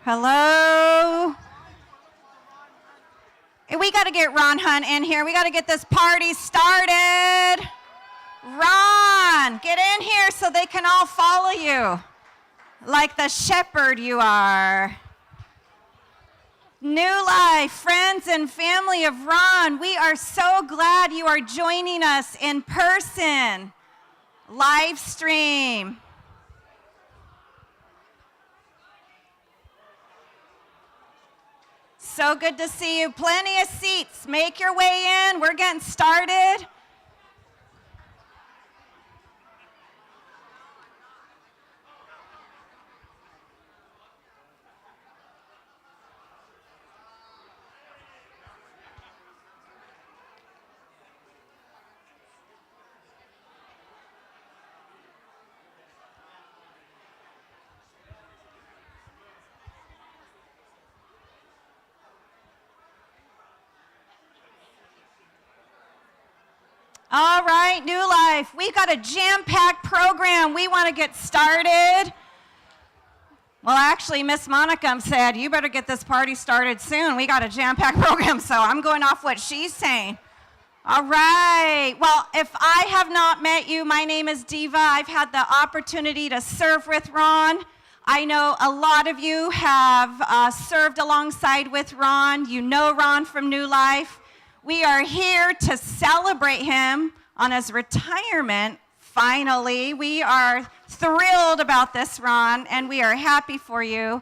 Hello? We got to get Ron Hunt in here. We got to get this party started. Ron, get in here so they can all follow you like the shepherd you are. New Life, friends and family of Ron, we are so glad you are joining us in person, live stream. So good to see you. Plenty of seats. Make your way in. We're getting started. All right, New Life, we got a jam-packed program. We want to get started. Well, actually, Miss Monica said, you better get this party started soon. We got a jam-packed program, so I'm going off what she's saying. All right. Well, if I have not met you, my name is Diva. I've had the opportunity to serve with Ron. I know a lot of you have served alongside with Ron. You know Ron from New Life. We are here to celebrate him on his retirement, finally. We are thrilled about this, Ron, and we are happy for you.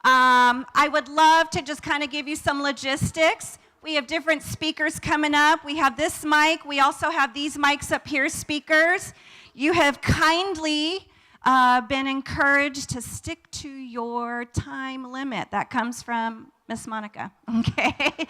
I would love to just kind of give you some logistics. We have different speakers coming up. We have this mic. We also have these mics up here, speakers. You have kindly been encouraged to stick to your time limit. That comes from Miss Monica, okay?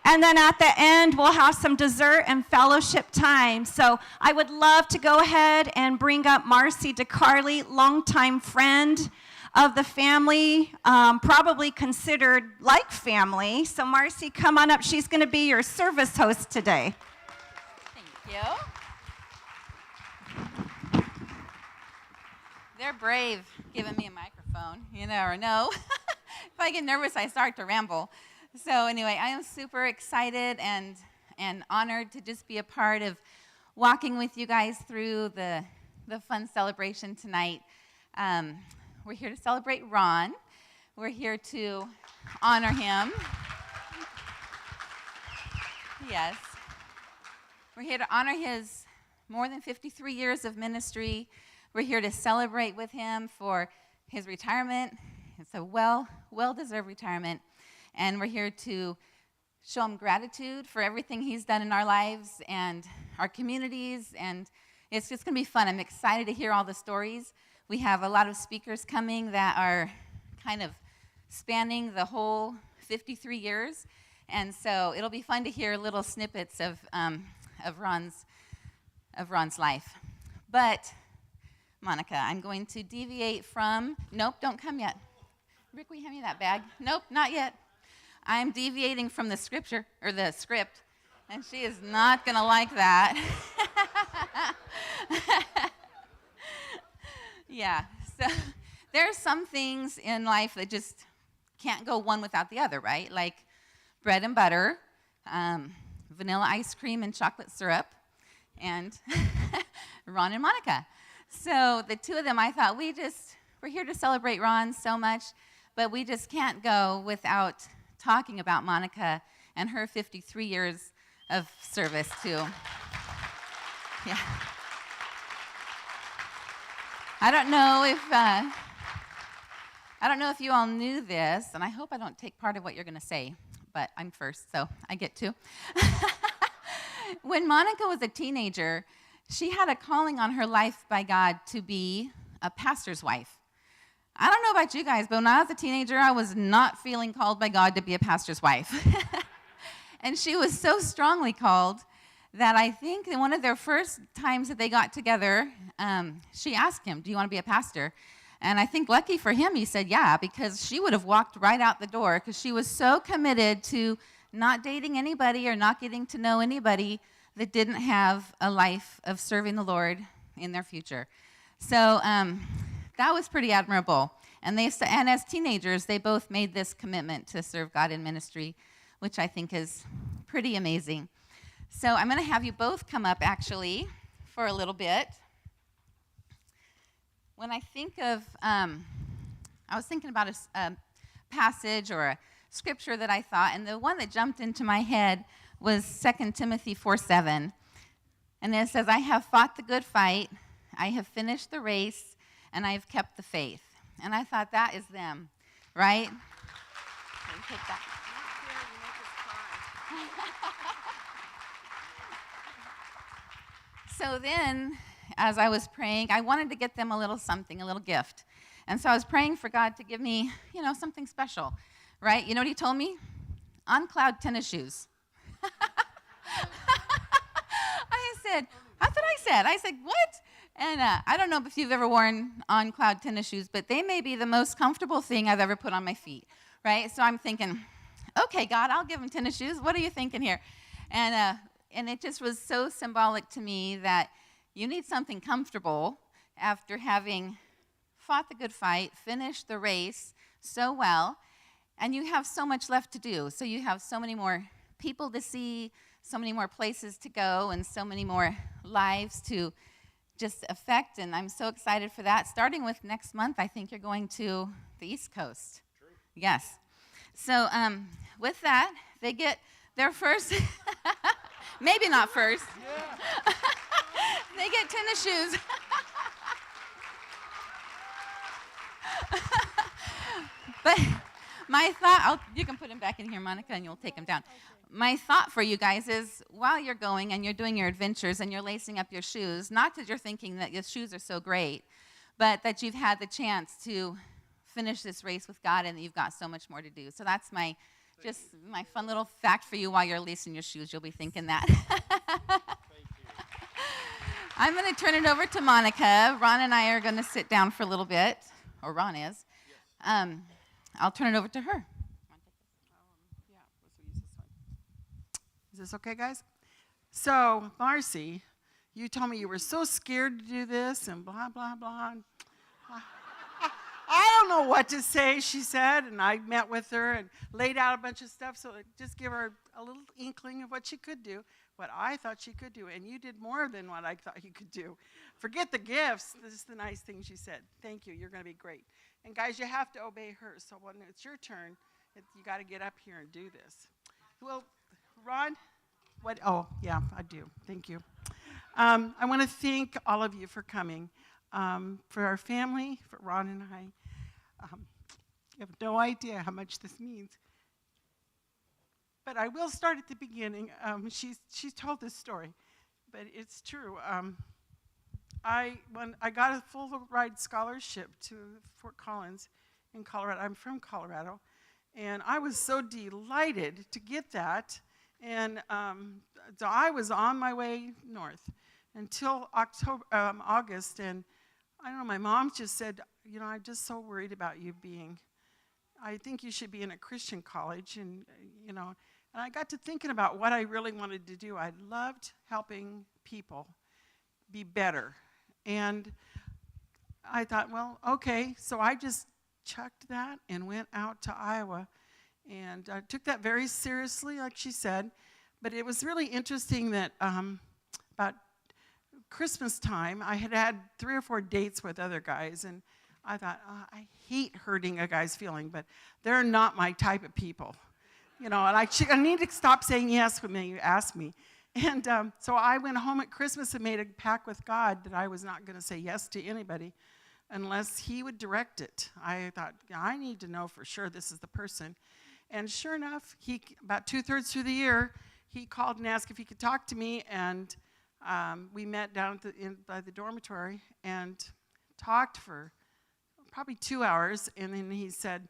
And then at the end, we'll have some dessert and fellowship time. So I would love to go ahead and bring up Marcy DeCarly, longtime friend of the family, probably considered like family. So Marcy, come on up. She's going to be your service host today. Thank you. They're brave giving me a microphone. You never know. If I get nervous, I start to ramble. So anyway, I am super excited and honored to just be a part of walking with you guys through the fun celebration tonight. We're here to celebrate Ron. We're here to honor him. Yes. We're here to honor his more than 53 years of ministry. We're here to celebrate with him for his retirement. It's a well-deserved retirement. And we're here to show him gratitude for everything he's done in our lives and our communities. And it's just going to be fun. I'm excited to hear all the stories. We have a lot of speakers coming that are kind of spanning the whole 53 years. And so it'll be fun to hear little snippets of Ron's life. But Monica, I'm going to deviate from, nope, don't come yet. Rick, will you hand me that bag? Nope, not yet. I'm deviating from the scripture, or the script, and she is not going to like that. Yeah, so there's some things in life that just can't go one without the other, right? Like bread and butter, vanilla ice cream and chocolate syrup, and Ron and Monica. So the two of them, I thought we're here to celebrate Ron so much, but we just can't go without talking about Monica and her 53 years of service too. Yeah. I don't know if you all knew this, and I hope I don't take part of what you're going to say, but I'm first, so I get to. When Monica was a teenager, she had a calling on her life by God to be a pastor's wife. I don't know about you guys, but when I was a teenager, I was not feeling called by God to be a pastor's wife. And she was so strongly called that I think in one of their first times that they got together, she asked him, do you want to be a pastor? And I think lucky for him, he said yeah, because she would have walked right out the door because she was so committed to not dating anybody or not getting to know anybody that didn't have a life of serving the Lord in their future. So that was pretty admirable. And and as teenagers, they both made this commitment to serve God in ministry, which I think is pretty amazing. So I'm going to have you both come up, actually, for a little bit. When I think of, I was thinking about a passage or a scripture that I thought, and the one that jumped into my head was 2 Timothy 4:7. And it says, I have fought the good fight, I have finished the race, and I have kept the faith. And I thought, that is them, right? Take that. So then, as I was praying, I wanted to get them a little something, a little gift. And so I was praying for God to give me, something special, right? You know what he told me? On cloud tennis shoes. That's what I said. I said, what? And I don't know if you've ever worn on cloud tennis shoes, but they may be the most comfortable thing I've ever put on my feet, right? So I'm thinking, okay, God, I'll give him tennis shoes. What are you thinking here? And it just was so symbolic to me that you need something comfortable after having fought the good fight, finished the race so well, and you have so much left to do. So you have so many more people to see, so many more places to go, and so many more lives to just affect, and I'm so excited for that. Starting with next month, I think you're going to the East Coast. True. Yes. So with that, they get their first, maybe not first. Yeah. They get tennis shoes. But my thought, you can put them back in here, Monica, and you'll take them down. Okay. My thought for you guys is, while you're going and you're doing your adventures and you're lacing up your shoes, not that you're thinking that your shoes are so great, but that you've had the chance to finish this race with God and that you've got so much more to do. So that's my fun little fact for you while you're lacing your shoes. You'll be thinking that. I'm going to turn it over to Monica. Ron and I are going to sit down for a little bit, or Ron is. Yes. I'll turn it over to her. Is this okay, guys? So, Marcy, you told me you were so scared to do this and blah, blah, blah. I don't know what to say, she said, and I met with her and laid out a bunch of stuff, so just give her a little inkling of what she could do, what I thought she could do, and you did more than what I thought you could do. Forget the gifts. This is the nice thing she said. Thank you. You're going to be great. And, guys, you have to obey her, so when it's your turn, you got to get up here and do this. Well, Ron, what? Oh, yeah, I do. Thank you. I want to thank all of you for coming. For our family, for Ron and I, you have no idea how much this means. But I will start at the beginning. She's told this story, but it's true. When I got a full ride scholarship to Fort Collins in Colorado. I'm from Colorado, and I was so delighted to get that. And so I was on my way north until August, and I don't know, my mom just said, I'm just so worried about you I think you should be in a Christian college, and I got to thinking about what I really wanted to do. I loved helping people be better, and I thought, well, okay, so I just chucked that and went out to Iowa. And I took that very seriously, like she said. But it was really interesting that about Christmas time, I had 3 or 4 dates with other guys. And I thought, I hate hurting a guy's feeling, but they're not my type of people. And I need to stop saying yes when you ask me. And so I went home at Christmas and made a pact with God that I was not going to say yes to anybody unless he would direct it. I thought, I need to know for sure this is the person. And sure enough, about 2/3 through the year, he called and asked if he could talk to me, and we met down by the dormitory and talked for probably 2 hours, and then he said,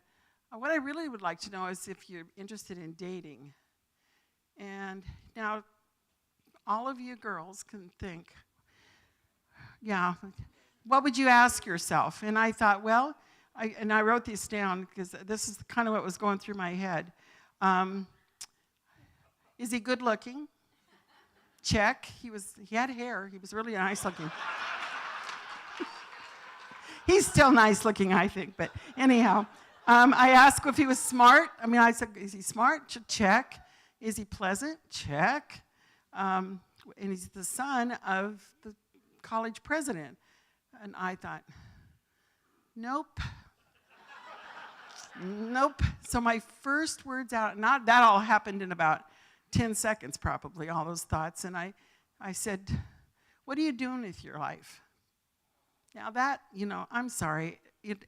what I really would like to know is if you're interested in dating. And now, all of you girls can think, yeah, what would you ask yourself? And I thought, well, I wrote these down because this is kind of what was going through my head. Is he good looking? Check. He had hair. He was really nice looking. He's still nice looking, I think. But anyhow, I asked if he was smart. I mean, I said, is he smart? Check. Is he pleasant? Check. And he's the son of the college president. And I thought, nope. Nope. So my first words out, not that all happened in about 10 seconds probably, all those thoughts. And I said, what are you doing with your life? Now that, I'm sorry,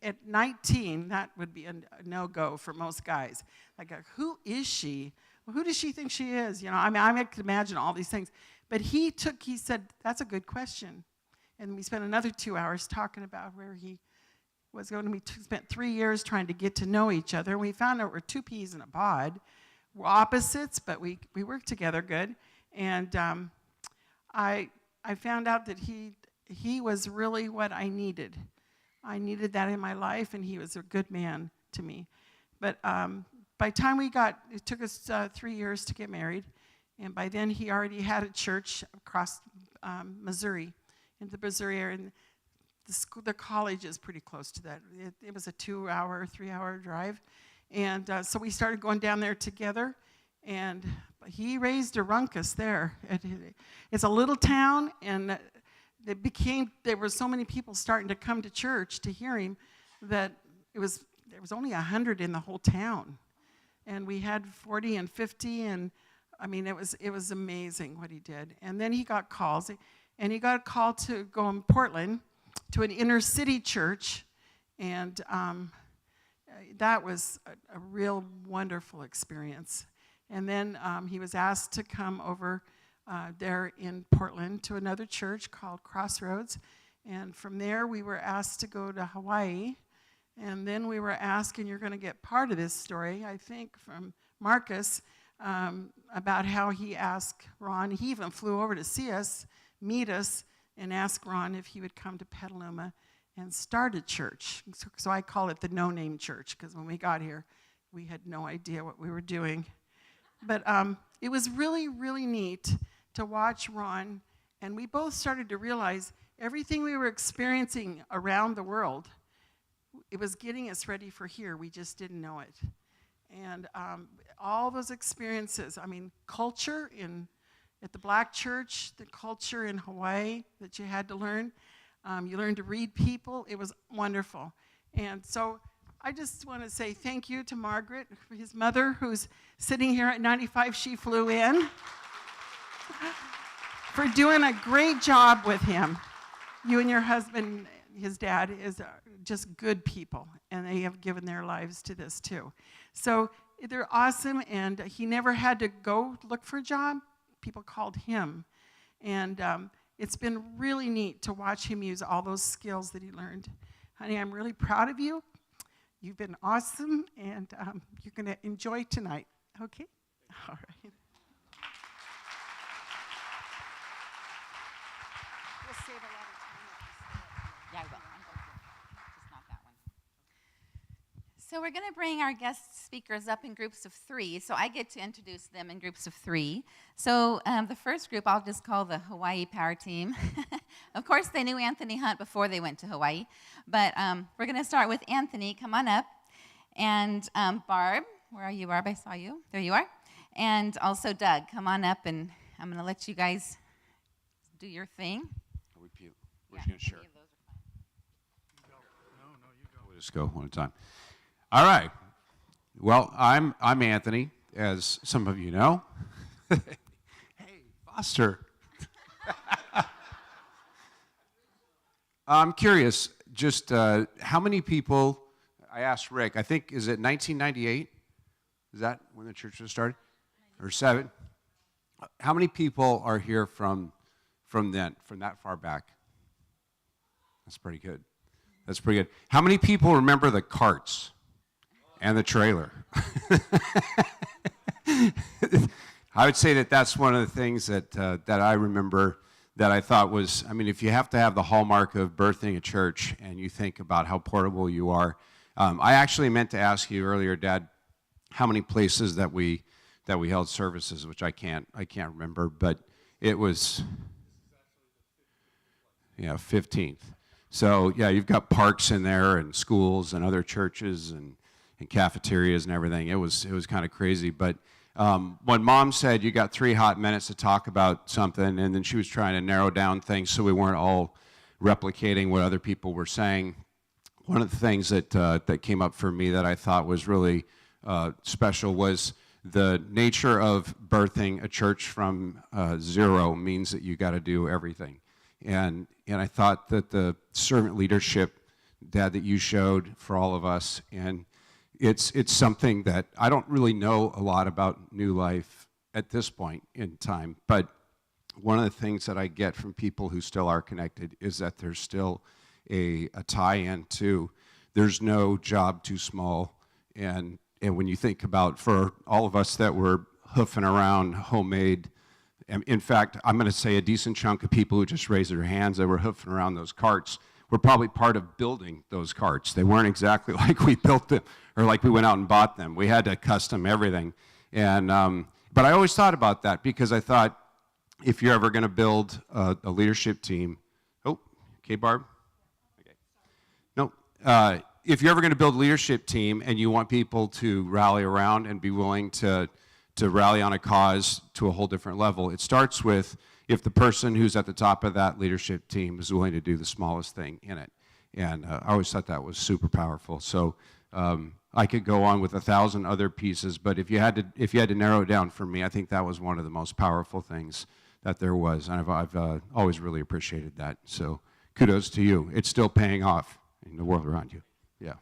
at 19, that would be a no-go for most guys. Like, who is she? Who does she think she is? I could imagine all these things. But he said, that's a good question. And we spent another 2 hours talking about where he was going to be, spent 3 years trying to get to know each other. And we found out we're two peas in a pod. We're opposites, but we work together good. And I found out that he was really what I needed. I needed that in my life, and he was a good man to me. But by the time it took us 3 years to get married, and by then he already had a church across Missouri, in the Missouri area, and the college is pretty close to that. It was a 2-hour, 3-hour drive, and so we started going down there together, and he raised a ruckus there. It's a little town, and there were so many people starting to come to church to hear him that there was only 100 in the whole town, and we had 40 and 50, and I mean it was amazing what he did. And then he got calls, and he got a call to go in Portland to an inner city church, and that was a real wonderful experience. And then he was asked to come over there in Portland to another church called Crossroads. And from there, we were asked to go to Hawaii. And then we were asked, and you're going to get part of this story, I think, from Marcus, about how he asked Ron. He even flew over to see us, meet us, and ask Ron if he would come to Petaluma and start a church. So I call it the no-name church, because when we got here, we had no idea what we were doing. But it was really, really neat to watch Ron, and we both started to realize everything we were experiencing around the world, it was getting us ready for here. We just didn't know it. And all those experiences, culture at the black church, the culture in Hawaii that you had to learn. You learned to read people. It was wonderful. And so I just want to say thank you to Margaret, his mother, who's sitting here at 95. She flew in, for doing a great job with him. You and your husband, his dad, is just good people, and they have given their lives to this too. So they're awesome, and he never had to go look for a job. People called him. And it's been really neat to watch him use all those skills that he learned. Honey, I'm really proud of you. You've been awesome, and you're going to enjoy tonight. Okay? All right. We'll save a lot of time. Yeah, I will. Just not that one. So we're going to bring our guest speakers up in groups of 3. So I get to introduce them in groups of 3. So the first group I'll just call the Hawaii Power Team. Of course, they knew Anthony Hunt before they went to Hawaii. But we're going to start with Anthony. Come on up. And Barb, where are you, Barb? I saw you. There you are. And also Doug, come on up, and I'm going to let you guys do your thing. We're just going to share. Any of those are fine. We'll just go one at a time. All right. Well, I'm Anthony, as some of you know. Hey, Foster. I'm curious, just how many people, I asked Rick, I think, is it 1998? Is that when the church was started? Or 7? How many people are here from that far back? That's pretty good. That's pretty good. How many people remember the carts and the trailer? I would say that that's one of the things that I remember that I thought was, if you have to have the hallmark of birthing a church and you think about how portable you are. I actually meant to ask you earlier, Dad, how many places that we held services, which I can't remember, but it was 15th. So yeah, you've got parks in there and schools and other churches and cafeterias and everything. It was kind of crazy. But when Mom said you got 3 hot minutes to talk about something, and then she was trying to narrow down things so we weren't all replicating what other people were saying, one of the things that came up for me that I thought was really special was the nature of birthing a church from zero means that you got to do everything. And I thought that the servant leadership, Dad, that you showed for all of us, and it's something that I don't really know a lot about New Life at this point in time, but one of the things that I get from people who still are connected is that there's still a tie-in to there's no job too small. And when you think about, for all of us that were hoofing around homemade, in fact, I'm going to say a decent chunk of people who just raised their hands that were hoofing around those carts were probably part of building those carts. They weren't exactly like we built them or like we went out and bought them. We had to custom everything. And but I always thought about that because I thought if you're ever going to build a leadership team, okay, Barb? Okay. No, if you're ever going to build a leadership team and you want people to rally around and be willing to rally on a cause to a whole different level, it starts with if the person who's at the top of that leadership team is willing to do the smallest thing in it. And I always thought that was super powerful. So I could go on with 1,000 other pieces, but if you had to narrow it down for me, I think that was one of the most powerful things that there was. And I've always really appreciated that. So kudos to you. It's still paying off in the world around you. Yeah.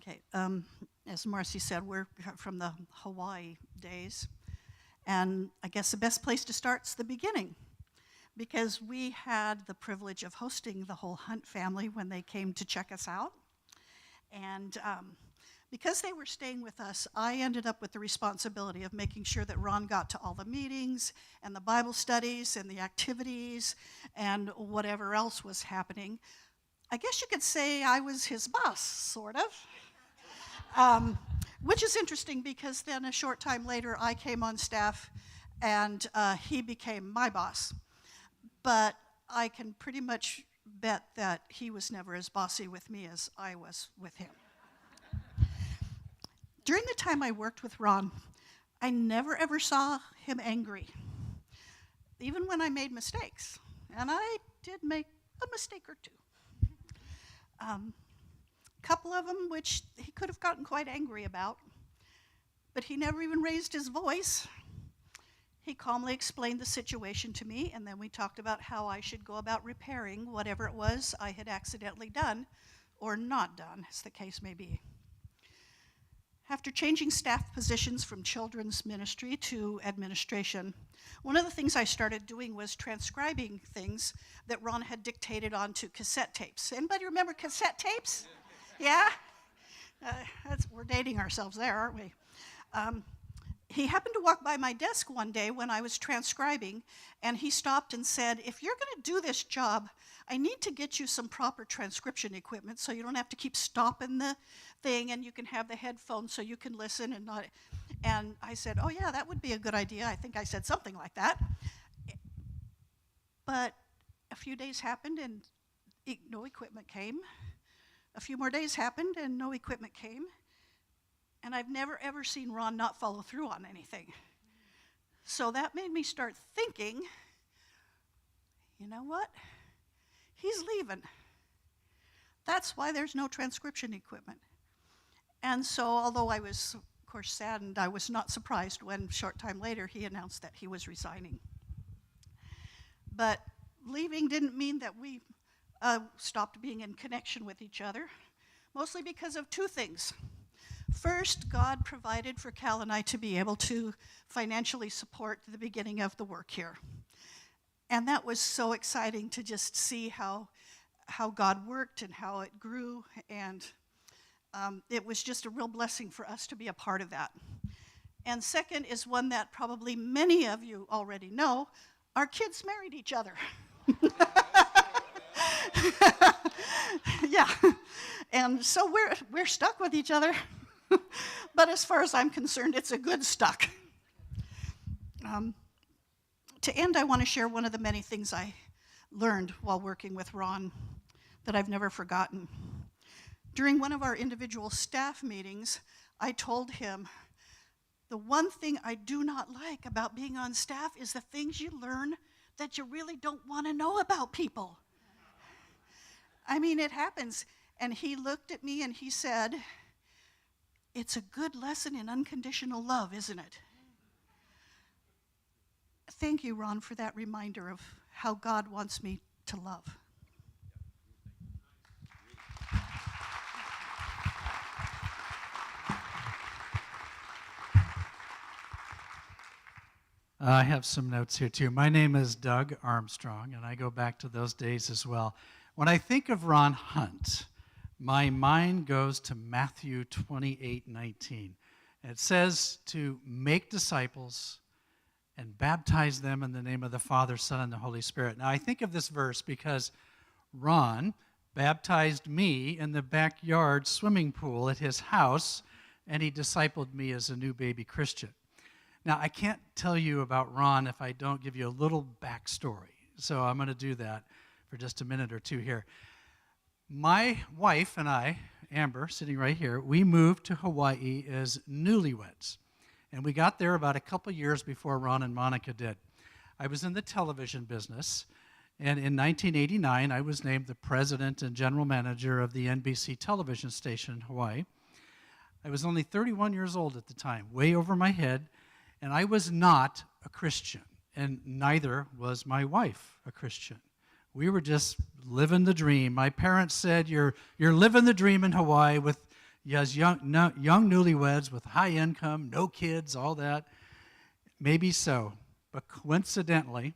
Okay, as Marcy said, we're from the Hawaii days, and I guess the best place to start is the beginning, because we had the privilege of hosting the whole Hunt family when they came to check us out, and because they were staying with us, I ended up with the responsibility of making sure that Ron got to all the meetings and the Bible studies and the activities and whatever else was happening. I guess you could say I was his boss, sort of. Which is interesting because then a short time later I came on staff and he became my boss. But I can pretty much bet that he was never as bossy with me as I was with him. During the time I worked with Ron, I never ever saw him angry, even when I made mistakes. And I did make a mistake or two. Couple of them which he could have gotten quite angry about, but he never even raised his voice. He calmly explained the situation to me, and then we talked about how I should go about repairing whatever it was I had accidentally done or not done, as the case may be. After changing staff positions from children's ministry to administration, one of the things I started doing was transcribing things that Ron had dictated onto cassette tapes. Anybody remember cassette tapes? Yeah? We're dating ourselves there, aren't we? He happened to walk by my desk one day when I was transcribing, and he stopped and said, "If you're going to do this job, I need to get you some proper transcription equipment so you don't have to keep stopping the thing, and you can have the headphones so you can listen and not." And I said, "Oh yeah, that would be a good idea." I think I said something like that. But a few days happened and no equipment came. A few more days happened and no equipment came. And I've never ever seen Ron not follow through on anything. So that made me start thinking, you know what? He's leaving. That's why there's no transcription equipment. And so, although I was, of course, saddened, I was not surprised when, a short time later, he announced that he was resigning. But leaving didn't mean that we stopped being in connection with each other, mostly because of two things. First, God provided for Cal and I to be able to financially support the beginning of the work here. And that was so exciting to just see how God worked and how it grew, and it was just a real blessing for us to be a part of that. And second is one that probably many of you already know. Our kids married each other. Yeah, and so we're stuck with each other. But as far as I'm concerned, it's a good stuck. To end, I want to share one of the many things I learned while working with Ron that I've never forgotten. During one of our individual staff meetings, I told him, the one thing I do not like about being on staff is the things you learn that you really don't want to know about people. I mean, it happens. And he looked at me and he said, it's a good lesson in unconditional love, isn't it? Thank you, Ron, for that reminder of how God wants me to love. I have some notes here too. My name is Doug Armstrong, and I go back to those days as well. When I think of Ron Hunt, my mind goes to Matthew 28:19. It says to make disciples and baptize them in the name of the Father, Son, and the Holy Spirit. Now, I think of this verse because Ron baptized me in the backyard swimming pool at his house, and he discipled me as a new baby Christian. Now, I can't tell you about Ron if I don't give you a little backstory, so I'm going to do that for just a minute or two here. My wife and I, Amber, sitting right here, we moved to Hawaii as newlyweds. And we got there about a couple years before Ron and Monica did. I was in the television business, and in 1989, I was named the president and general manager of the NBC television station in Hawaii. I was only 31 years old at the time, way over my head, and I was not a Christian, and neither was my wife a Christian. We were just living the dream. My parents said, you're living the dream in Hawaii with young newlyweds with high income, no kids, all that. Maybe so. But coincidentally,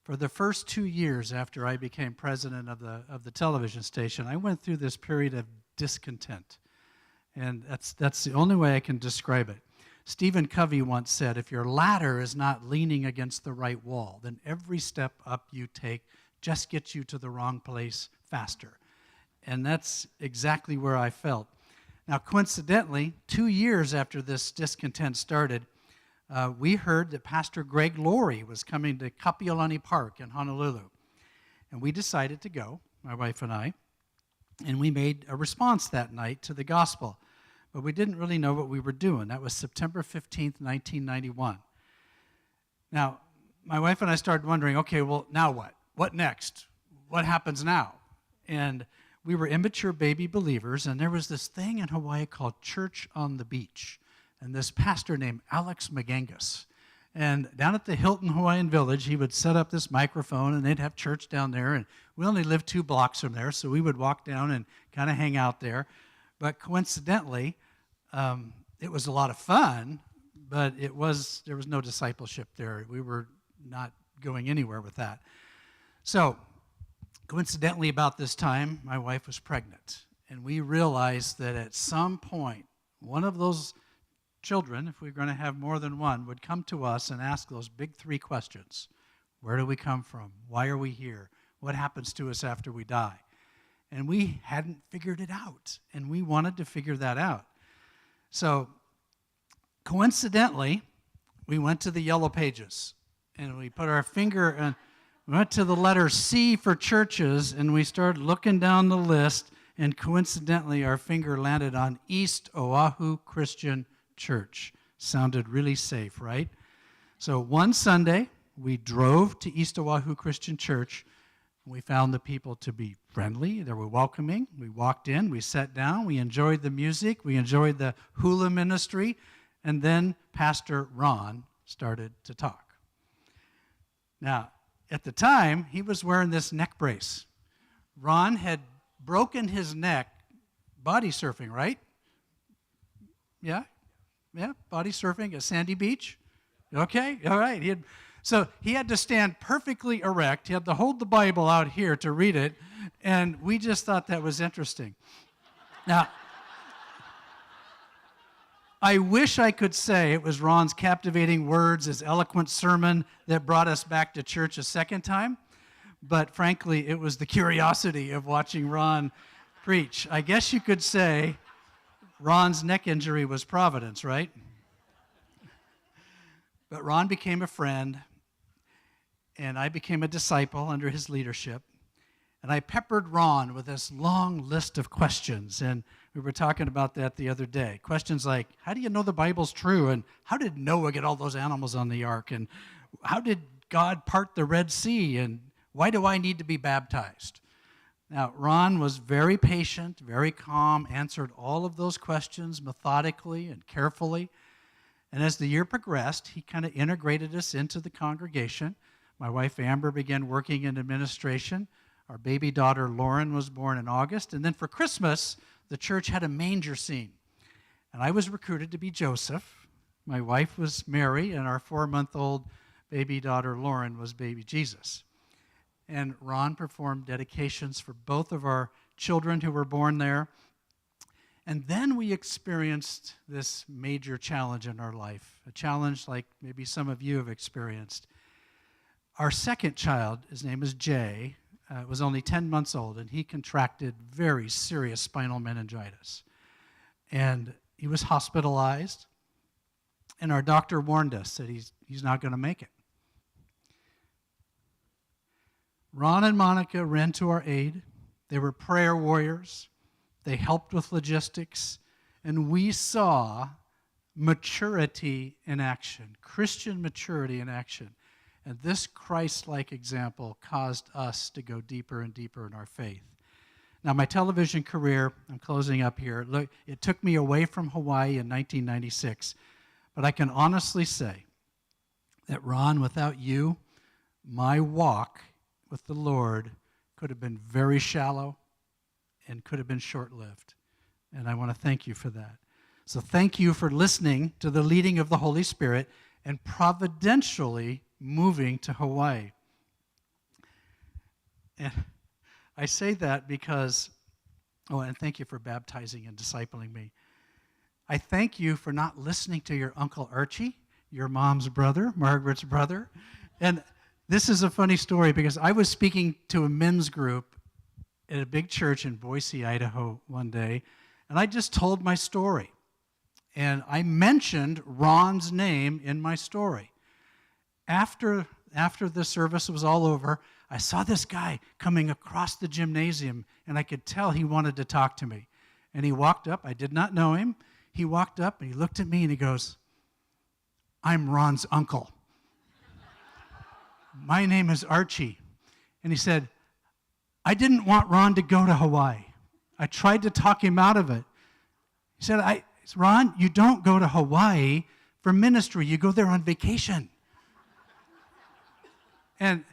for the first 2 years after I became president of the television station, I went through this period of discontent. And that's the only way I can describe it. Stephen Covey once said, if your ladder is not leaning against the right wall, then every step up you take just gets you to the wrong place faster. And that's exactly where I felt. Now, coincidentally, 2 years after this discontent started, we heard that Pastor Greg Laurie was coming to Kapiolani Park in Honolulu. And we decided to go, my wife and I, and we made a response that night to the gospel. But we didn't really know what we were doing. That was September 15th, 1991. Now, my wife and I started wondering, okay, well, now what? What next? What happens now? And we were immature baby believers, and there was this thing in Hawaii called Church on the Beach, and this pastor named Alex Magangas. And down at the Hilton Hawaiian Village, he would set up this microphone, and they'd have church down there, and we only lived 2 blocks from there, so we would walk down and kind of hang out there. But coincidentally, it was a lot of fun, but there was no discipleship there. We were not going anywhere with that. So, coincidentally, about this time, my wife was pregnant, and we realized that at some point, one of those children, if we're going to have more than one, would come to us and ask those big 3 questions. Where do we come from? Why are we here? What happens to us after we die? And we hadn't figured it out, and we wanted to figure that out. So, coincidentally, we went to the Yellow Pages, and we put our finger and we went to the letter C for churches, and we started looking down the list, and coincidentally, our finger landed on East Oahu Christian Church. Sounded really safe, right? So one Sunday, we drove to East Oahu Christian Church. We found the people to be friendly. They were welcoming. We walked in. We sat down. We enjoyed the music. We enjoyed the hula ministry. And then Pastor Ron started to talk. Now, at the time, he was wearing this neck brace. Ron had broken his neck body surfing, right? Yeah, body surfing at Sandy Beach. Okay, all right. So he had to stand perfectly erect. He had to hold the Bible out here to read it, and we just thought that was interesting. Now, I wish I could say it was Ron's captivating words, his eloquent sermon that brought us back to church a second time, but frankly, it was the curiosity of watching Ron preach. I guess you could say Ron's neck injury was providence, right? But Ron became a friend, and I became a disciple under his leadership. And I peppered Ron with this long list of questions, and we were talking about that the other day. Questions like, how do you know the Bible's true? And how did Noah get all those animals on the ark? And how did God part the Red Sea? And why do I need to be baptized? Now, Ron was very patient, very calm, answered all of those questions methodically and carefully. And as the year progressed, he kind of integrated us into the congregation. My wife Amber began working in administration. Our baby daughter Lauren was born in August. And then for Christmas, the church had a manger scene. And I was recruited to be Joseph. My wife was Mary, and our 4-month-old baby daughter Lauren was baby Jesus. And Ron performed dedications for both of our children who were born there. And then we experienced this major challenge in our life, a challenge like maybe some of you have experienced. Our second child, his name is Jay, was only 10 months old, and he contracted very serious spinal meningitis. And he was hospitalized, and our doctor warned us that he's not going to make it. Ron and Monica ran to our aid. They were prayer warriors. They helped with logistics, and we saw maturity in action, Christian maturity in action. And this Christ-like example caused us to go deeper and deeper in our faith. Now, my television career, I'm closing up here, look, it took me away from Hawaii in 1996. But I can honestly say that, Ron, without you, my walk with the Lord could have been very shallow and could have been short-lived. And I want to thank you for that. So thank you for listening to the leading of the Holy Spirit and providentially moving to Hawaii. And I say that because, and thank you for baptizing and discipling me. I thank you for not listening to your Uncle Archie, your mom's brother, Margaret's brother. And this is a funny story because I was speaking to a men's group at a big church in Boise, Idaho one day, and I just told my story. And I mentioned Ron's name in my story. After the service was all over, I saw this guy coming across the gymnasium, and I could tell he wanted to talk to me. And he walked up. I did not know him. He walked up, and he looked at me, and he goes, "I'm Ron's uncle. My name is Archie." And he said, "I didn't want Ron to go to Hawaii. I tried to talk him out of it." He said, "Ron, you don't go to Hawaii for ministry. You go there on vacation." And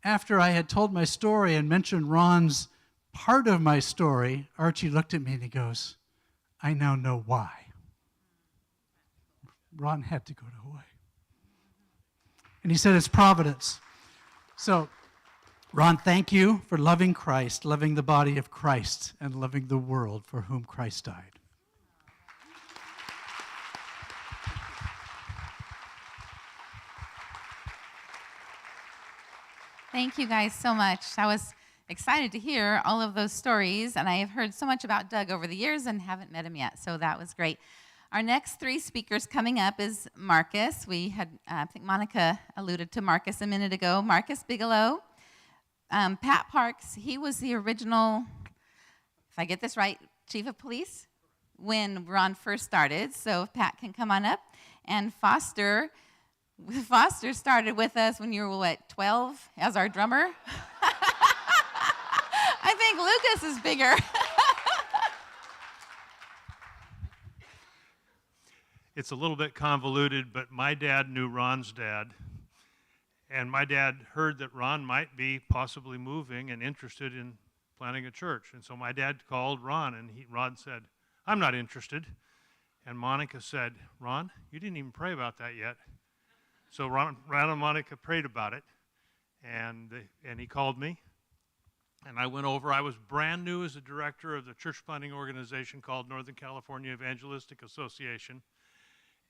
after I had told my story and mentioned Ron's part of my story, Archie looked at me and he goes, "I now know why. Ron had to go to Hawaii." And he said, "It's providence." So, Ron, thank you for loving Christ, loving the body of Christ, and loving the world for whom Christ died. Thank you guys so much. I was excited to hear all of those stories, and I have heard so much about Doug over the years and haven't met him yet, so that was great. Our next 3 speakers coming up is Marcus. We had, I think Monica alluded to Marcus a minute ago. Marcus Bigelow. Pat Parks, he was the original, if I get this right, chief of police when Ron first started, so if Pat can come on up. And Foster started with us when you were, 12 as our drummer? I think Lucas is bigger. It's a little bit convoluted, but my dad knew Ron's dad. And my dad heard that Ron might be possibly moving and interested in planting a church. And so my dad called Ron, and Ron said, "I'm not interested." And Monica said, "Ron, you didn't even pray about that yet." So Ron and Monica prayed about it, and he called me, and I went over. I was brand new as a director of the church planting organization called Northern California Evangelistic Association,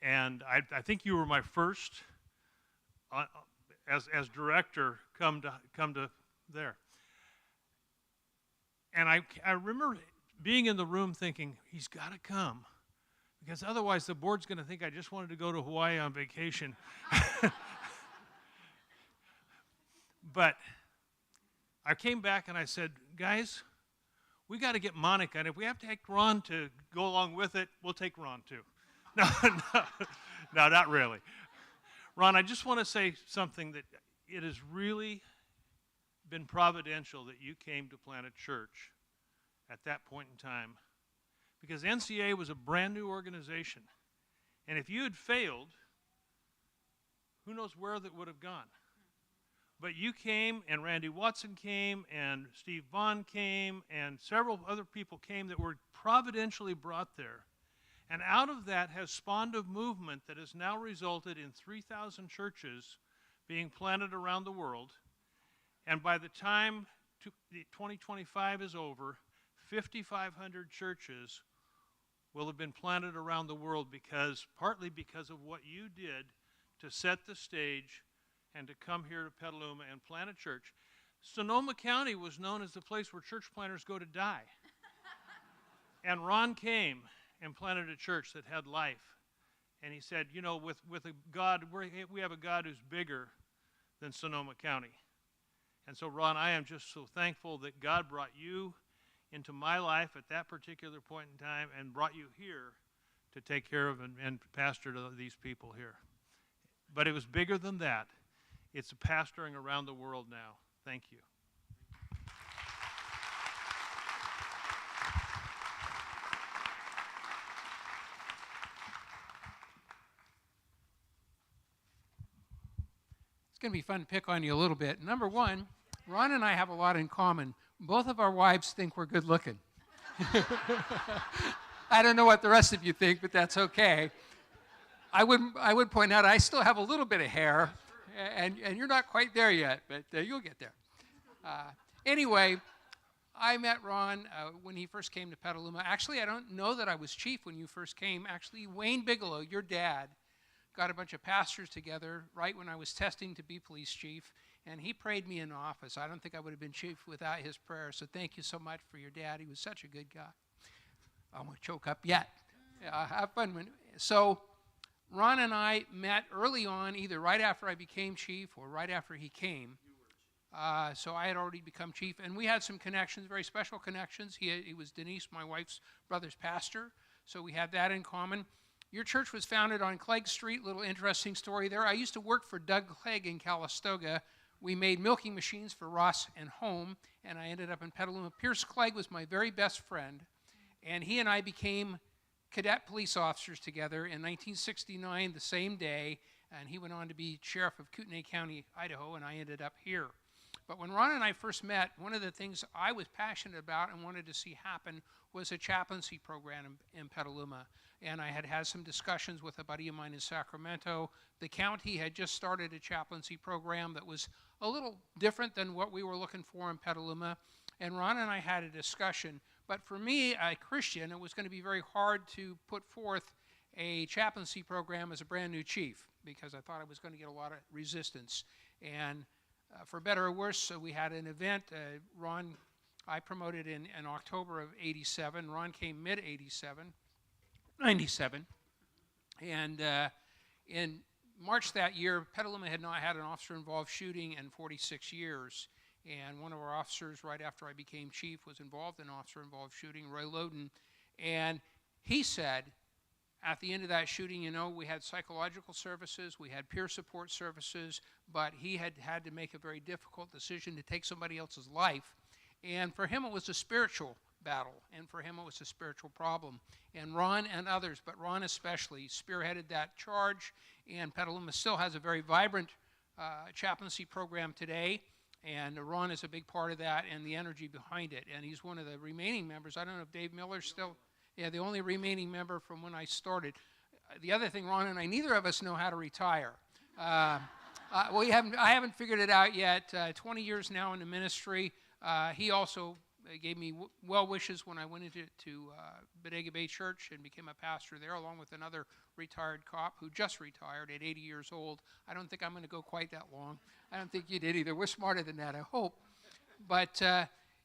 and I think you were my first, as director, come to there. And I remember being in the room thinking, he's got to come, because otherwise the board's going to think I just wanted to go to Hawaii on vacation. But I came back and I said, guys, we got to get Monica, and if we have to take Ron to go along with it, we'll take Ron too. No, not really. Ron, I just want to say something that it has really been providential that you came to plant a church at that point in time, because NCA was a brand new organization. And if you had failed, who knows where that would have gone. But you came, and Randy Watson came, and Steve Vaughn came, and several other people came that were providentially brought there. And out of that has spawned a movement that has now resulted in 3,000 churches being planted around the world. And by the time 2025 is over, 5,500 churches will have been planted around the world, partly because of what you did to set the stage and to come here to Petaluma and plant a church. Sonoma County was known as the place where church planters go to die. And Ron came and planted a church that had life. And he said, you know, with a God, we have a God who's bigger than Sonoma County. And so, Ron, I am just so thankful that God brought you into my life at that particular point in time and brought you here to take care of and pastor to these people here. But it was bigger than that. It's pastoring around the world now. Thank you. It's going to be fun to pick on you a little bit. Number one, Ron and I have a lot in common. Both of our wives think we're good looking. I don't know what the rest of you think, but that's okay. I would point out I still have a little bit of hair, and you're not quite there yet, but you'll get there. Anyway, I met Ron when he first came to Petaluma. Actually, I don't know that I was chief when you first came. Actually, Wayne Bigelow, your dad, got a bunch of pastors together right when I was testing to be police chief, and he prayed me in office. I don't think I would have been chief without his prayer, so thank you so much for your dad. He was such a good guy. I won't choke up yet. Have fun. So Ron and I met early on, either right after I became chief or right after he came. So I had already become chief, and we had some connections, very special connections. He was Denise, my wife's brother's pastor, so we had that in common. Your church was founded on Clegg Street, little interesting story there. I used to work for Doug Clegg in Calistoga. We made milking machines for Ross and Home, and I ended up in Petaluma. Pierce Clegg was my very best friend, and he and I became cadet police officers together in 1969, the same day, and he went on to be sheriff of Kootenai County, Idaho, and I ended up here. But when Ron and I first met, one of the things I was passionate about and wanted to see happen was a chaplaincy program in Petaluma. And I had had some discussions with a buddy of mine in Sacramento. The county had just started a chaplaincy program that was a little different than what we were looking for in Petaluma. And Ron and I had a discussion. But for me, a Christian, it was going to be very hard to put forth a chaplaincy program as a brand new chief, because I thought I was going to get a lot of resistance. And for better or worse, so we had an event. I promoted in October of '87. Ron came mid-'87. 97. And in March that year, Petaluma had not had an officer-involved shooting in 46 years. And one of our officers, right after I became chief, was involved in an officer-involved shooting, Roy Loden. And he said, at the end of that shooting, you know, we had psychological services, we had peer support services, but he had had to make a very difficult decision to take somebody else's life. And for him, it was a spiritual battle, and for him it was a spiritual problem. And Ron and others, but Ron especially, spearheaded that charge, and Petaluma still has a very vibrant chaplaincy program today, and Ron is a big part of that and the energy behind it, and he's one of the remaining members. I don't know if Dave Miller's still, the only remaining member from when I started. The other thing, Ron and I, neither of us know how to retire. I haven't figured it out yet. 20 years now in the ministry. He also gave me well wishes when I went into Bodega Bay Church and became a pastor there, along with another retired cop who just retired at 80 years old. I don't think I'm going to go quite that long. I don't think you did either. We're smarter than that, I hope. But,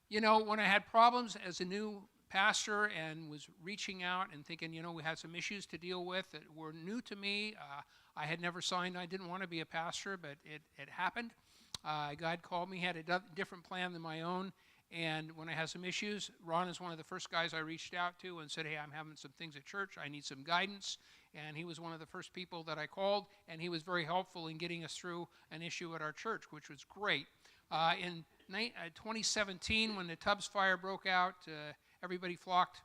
you know, when I had problems as a new pastor and was reaching out and thinking, you know, we had some issues to deal with that were new to me. I had never signed, I didn't want to be a pastor, but it happened. God called me, had a different plan than my own. And when I had some issues, Ron is one of the first guys I reached out to and said, hey, I'm having some things at church. I need some guidance. And he was one of the first people that I called, and he was very helpful in getting us through an issue at our church, which was great. In 2017, when the Tubbs fire broke out, everybody flocked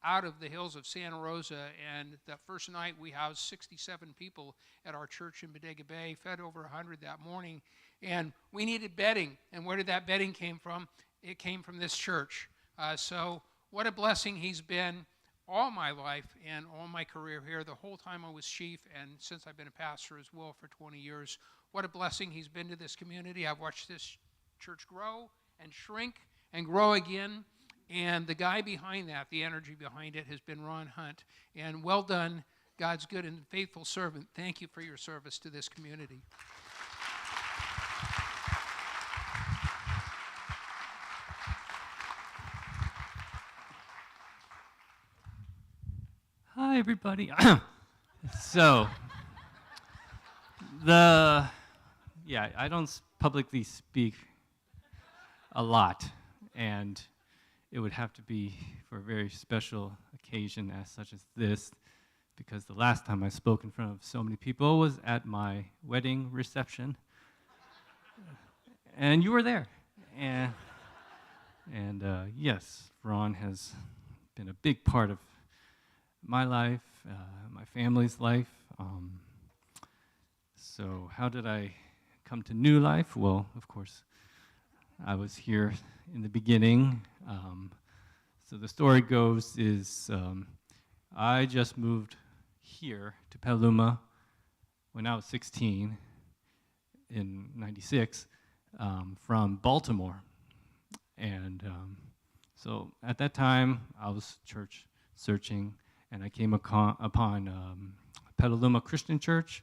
out of the hills of Santa Rosa, and that first night we housed 67 people at our church in Bodega Bay, fed over 100 that morning, and we needed bedding. And where did that bedding came from? It came from this church. So what a blessing he's been all my life and all my career here, the whole time I was chief, and since I've been a pastor as well for 20 years. What a blessing he's been to this community. I've watched this church grow and shrink and grow again. And the guy behind that, the energy behind it, has been Ron Hunt. And well done, God's good and faithful servant. Thank you for your service to this community. Hi, everybody. So, I don't publicly speak a lot, and it would have to be for a very special occasion as such as this, because the last time I spoke in front of so many people was at my wedding reception, and you were there. And yes, Ron has been a big part of my life, my family's life. So how did I come to New Life? Well, of course, I was here in the beginning. So the story goes is I just moved here to Petaluma when I was 16 in '96 from Baltimore. And so at that time, I was church searching, and I came upon Petaluma Christian Church,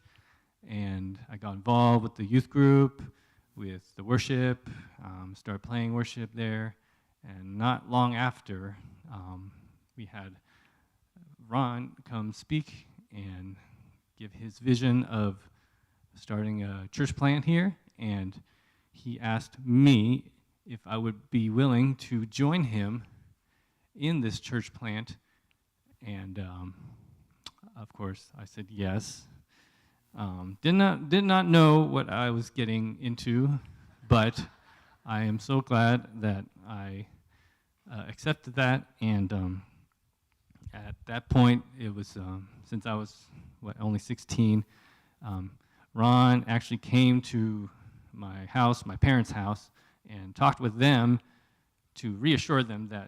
and I got involved with the youth group, with the worship, started playing worship there, and not long after, we had Ron come speak and give his vision of starting a church plant here, and he asked me if I would be willing to join him in this church plant. And of course, I said yes. Did not know what I was getting into, but I am so glad that I accepted that. And at that point, it was since I was only 16. Ron actually came to my house, my parents' house, and talked with them to reassure them that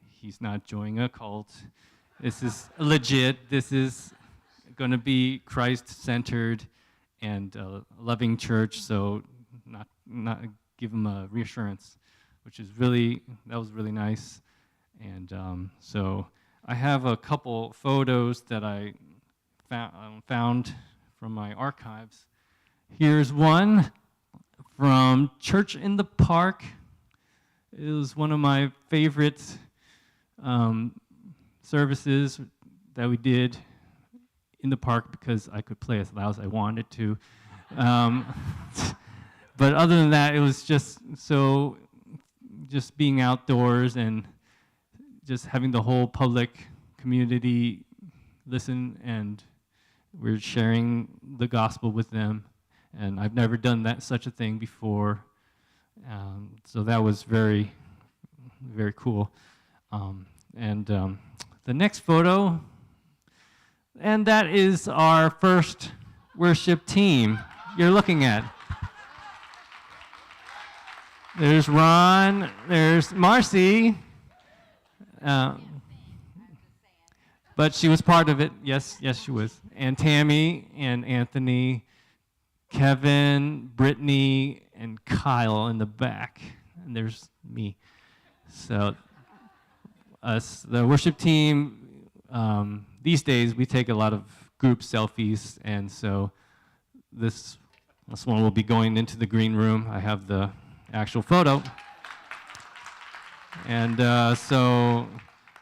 he's not joining a cult. This is legit. This is going to be Christ-centered and a loving church. So, not give him a reassurance, which is that was really nice. And so, I have a couple photos that I found from my archives. Here's one from Church in the Park. It was one of my favorite services that we did in the park because I could play as loud as I wanted to. But other than that, it was just being outdoors and just having the whole public community listen, and we're sharing the gospel with them. And I've never done such a thing before. So that was very, very cool. The next photo, and that is our first worship team you're looking at. There's Ron, there's Marcy, but she was part of it. Yes, she was. And Tammy and Anthony, Kevin, Brittany, and Kyle in the back. And there's me. So us, the worship team, these days we take a lot of group selfies, and so this one will be going into the green room. I have the actual photo. And so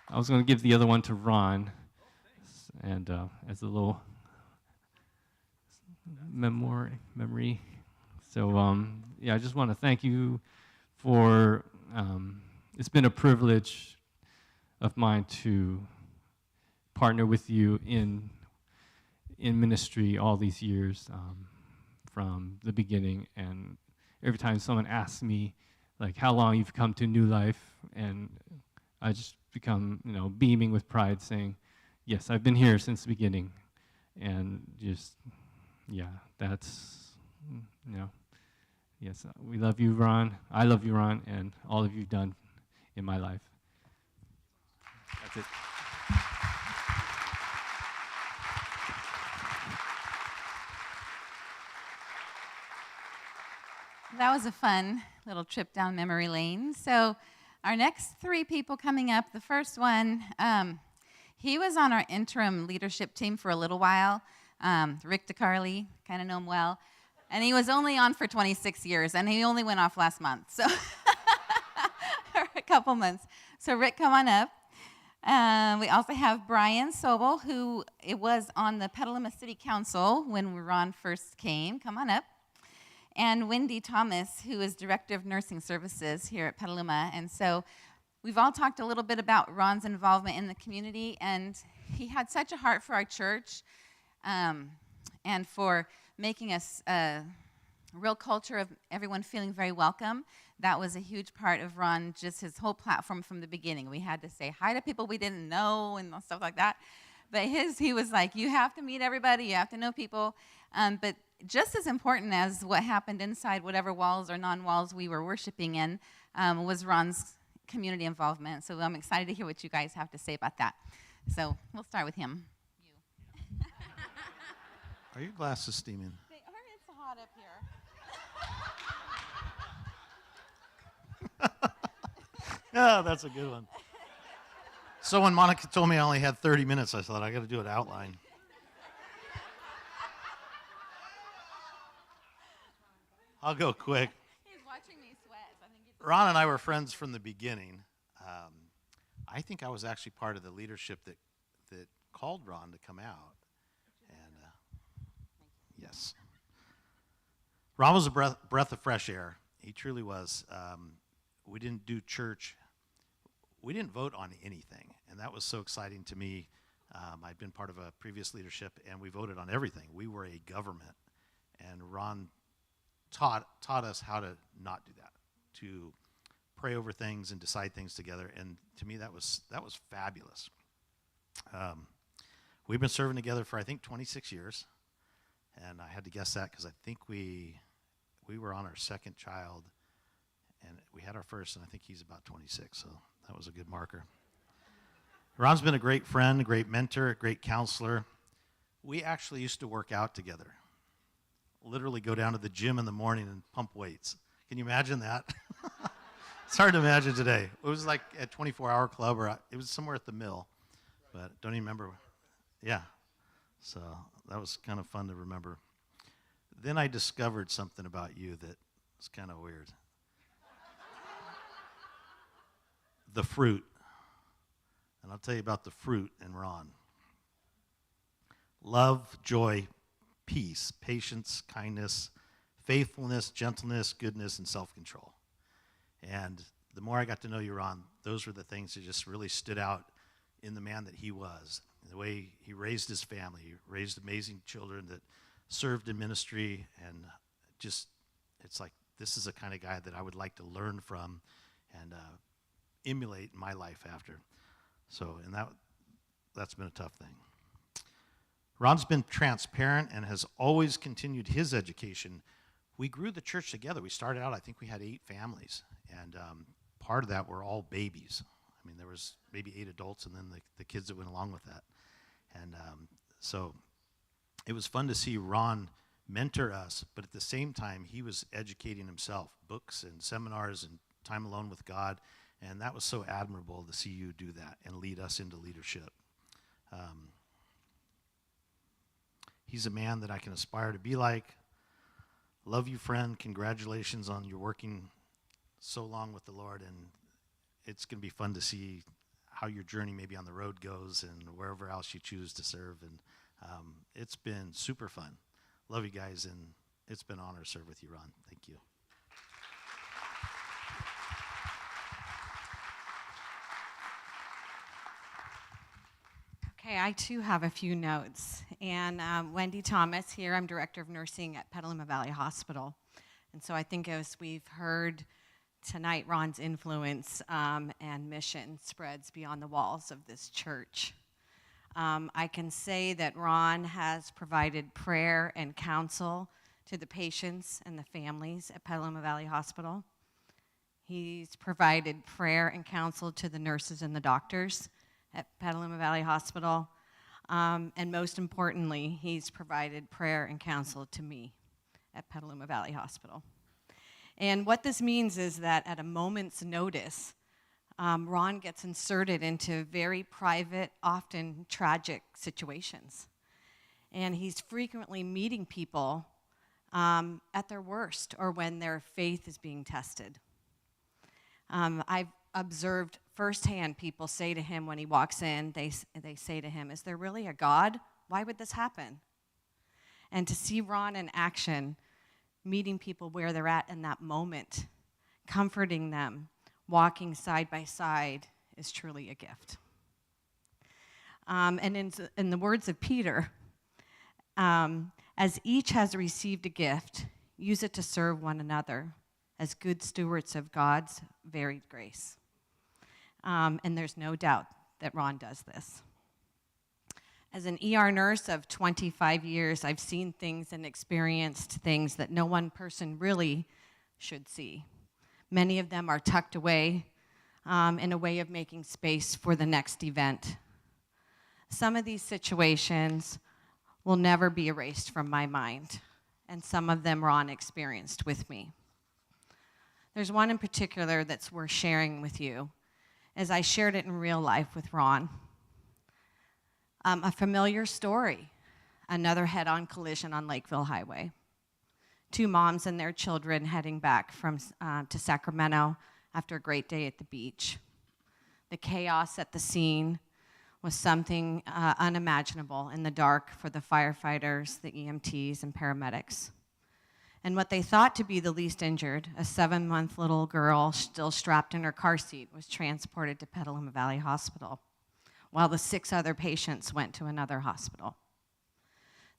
I was going to give the other one to Ron, and as a little memory. So yeah, I just want to thank you for. It's been a privilege of mine to partner with you in ministry all these years, from the beginning. And every time someone asks me, like, how long you've come to New Life, and I just become, beaming with pride, saying, yes, I've been here since the beginning. And just, yeah, that's, yes, we love you, Ron. I love you, Ron, and all of you've done in my life. That's it. That was a fun little trip down memory lane. So our next three people coming up, the first one, he was on our interim leadership team for a little while. Rick DeCarly, kind of know him well. And he was only on for 26 years, and he only went off last month, so or a couple months. So Rick, come on up. We also have Brian Sobel, who it was on the Petaluma City Council when Ron first came. Come on up. And Wendy Thomas, who is Director of Nursing Services here at Petaluma. And so we've all talked a little bit about Ron's involvement in the community, and he had such a heart for our church and for making us a real culture of everyone feeling very welcome. That was a huge part of Ron, just his whole platform from the beginning. We had to say hi to people we didn't know and stuff like that. But he was like, you have to meet everybody, you have to know people. But just as important as what happened inside whatever walls or non-walls we were worshiping in was Ron's community involvement. So I'm excited to hear what you guys have to say about that. So we'll start with him. Are your glasses steaming? It's hot up here. Yeah, that's a good one. So when Monica told me I only had 30 minutes, I thought I got to do an outline. I'll go quick. He's watching me sweat. So I think Ron and I were friends from the beginning. I think I was actually part of the leadership that called Ron to come out. And yes. Ron was a breath of fresh air. He truly was. We didn't do church. We didn't vote on anything, and that was so exciting to me. I'd been part of a previous leadership, and we voted on everything. We were a government, and Ron taught us how to not do that, to pray over things and decide things together. And to me, that was fabulous. We've been serving together for I think 26 years, and I had to guess that because I think we were on our second child, and we had our first, and I think he's about 26. So that was a good marker. Ron's been a great friend, a great mentor, a great counselor. We actually used to work out together. Literally go down to the gym in the morning and pump weights. Can you imagine that? It's hard to imagine today. It was like a 24-hour club, or it was somewhere at the mill, but don't even remember. Yeah, so that was kind of fun to remember. Then I discovered something about you that was kind of weird. The fruit. And I'll tell you about the fruit in Ron. Love, joy, peace, patience, kindness, faithfulness, gentleness, goodness, and self-control. And the more I got to know you, Ron, those were the things that just really stood out in the man that he was. The way he raised his family, he raised amazing children that served in ministry, and just, it's like, this is the kind of guy that I would like to learn from and emulate in my life after. So, and that's been a tough thing. Ron's been transparent and has always continued his education. We grew the church together. We started out, I think we had 8 families, and part of that were all babies. I mean, there was maybe 8 adults and then the kids that went along with that. And so it was fun to see Ron mentor us, but at the same time, he was educating himself, books and seminars and time alone with God, and that was so admirable to see you do that and lead us into leadership. He's a man that I can aspire to be like. Love you, friend. Congratulations on your working so long with the Lord, and it's going to be fun to see how how your journey maybe on the road goes and wherever else you choose to serve. And it's been super fun. Love you guys, and it's been an honor to serve with you, Ron. Thank you. Okay, I too have a few notes. And Wendy Thomas here, I'm Director of Nursing at Petaluma Valley Hospital. And so I think as we've heard tonight, Ron's influence and mission spreads beyond the walls of this church. I can say that Ron has provided prayer and counsel to the patients and the families at Petaluma Valley Hospital. He's provided prayer and counsel to the nurses and the doctors at Petaluma Valley Hospital. And most importantly, he's provided prayer and counsel to me at Petaluma Valley Hospital. And what this means is that at a moment's notice, Ron gets inserted into very private, often tragic situations. And he's frequently meeting people at their worst or when their faith is being tested. I've observed firsthand people say to him when he walks in, they say to him, "Is there really a God? Why would this happen?" And to see Ron in action, meeting people where they're at in that moment, comforting them, walking side by side is truly a gift. And in the words of Peter, as each has received a gift, use it to serve one another as good stewards of God's varied grace. And there's no doubt that Ron does this. As an ER nurse of 25 years, I've seen things and experienced things that no one person really should see. Many of them are tucked away in a way of making space for the next event. Some of these situations will never be erased from my mind, and some of them Ron experienced with me. There's one in particular that's worth sharing with you, as I shared it in real life with Ron. A familiar story, another head-on collision on Lakeville Highway. Two moms and their children heading back to Sacramento after a great day at the beach. The chaos at the scene was something unimaginable in the dark for the firefighters, the EMTs, and paramedics. And what they thought to be the least injured, a 7-month little girl still strapped in her car seat, was transported to Petaluma Valley Hospital, while the 6 other patients went to another hospital.